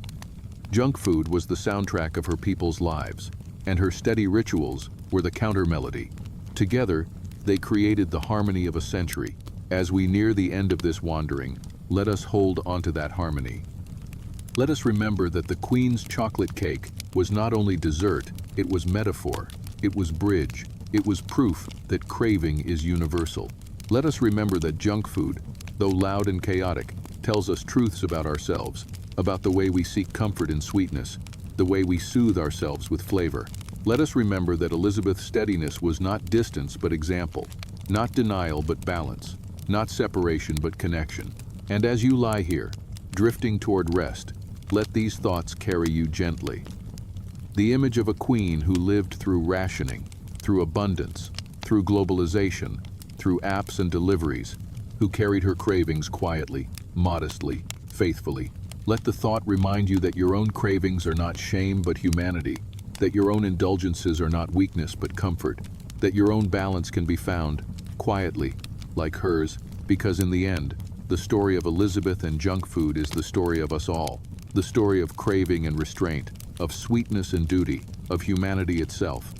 Junk food was the soundtrack of her people's lives, and her steady rituals were the counter-melody. Together, they created the harmony of a century. As we near the end of this wandering, let us hold onto that harmony. Let us remember that the Queen's chocolate cake was not only dessert, it was metaphor, it was bridge, it was proof that craving is universal. Let us remember that junk food, though loud and chaotic, tells us truths about ourselves, about the way we seek comfort in sweetness, the way we soothe ourselves with flavor. Let us remember that Elizabeth's steadiness was not distance but example, not denial but balance, not separation but connection. And as you lie here, drifting toward rest, let these thoughts carry you gently. The image of a queen who lived through rationing, through abundance, through globalization, through apps and deliveries, who carried her cravings quietly, modestly, faithfully. Let the thought remind you that your own cravings are not shame but humanity, that your own indulgences are not weakness but comfort, that your own balance can be found, quietly, like hers, because in the end, the story of Elizabeth and junk food is the story of us all, the story of craving and restraint, of sweetness and duty, of humanity itself.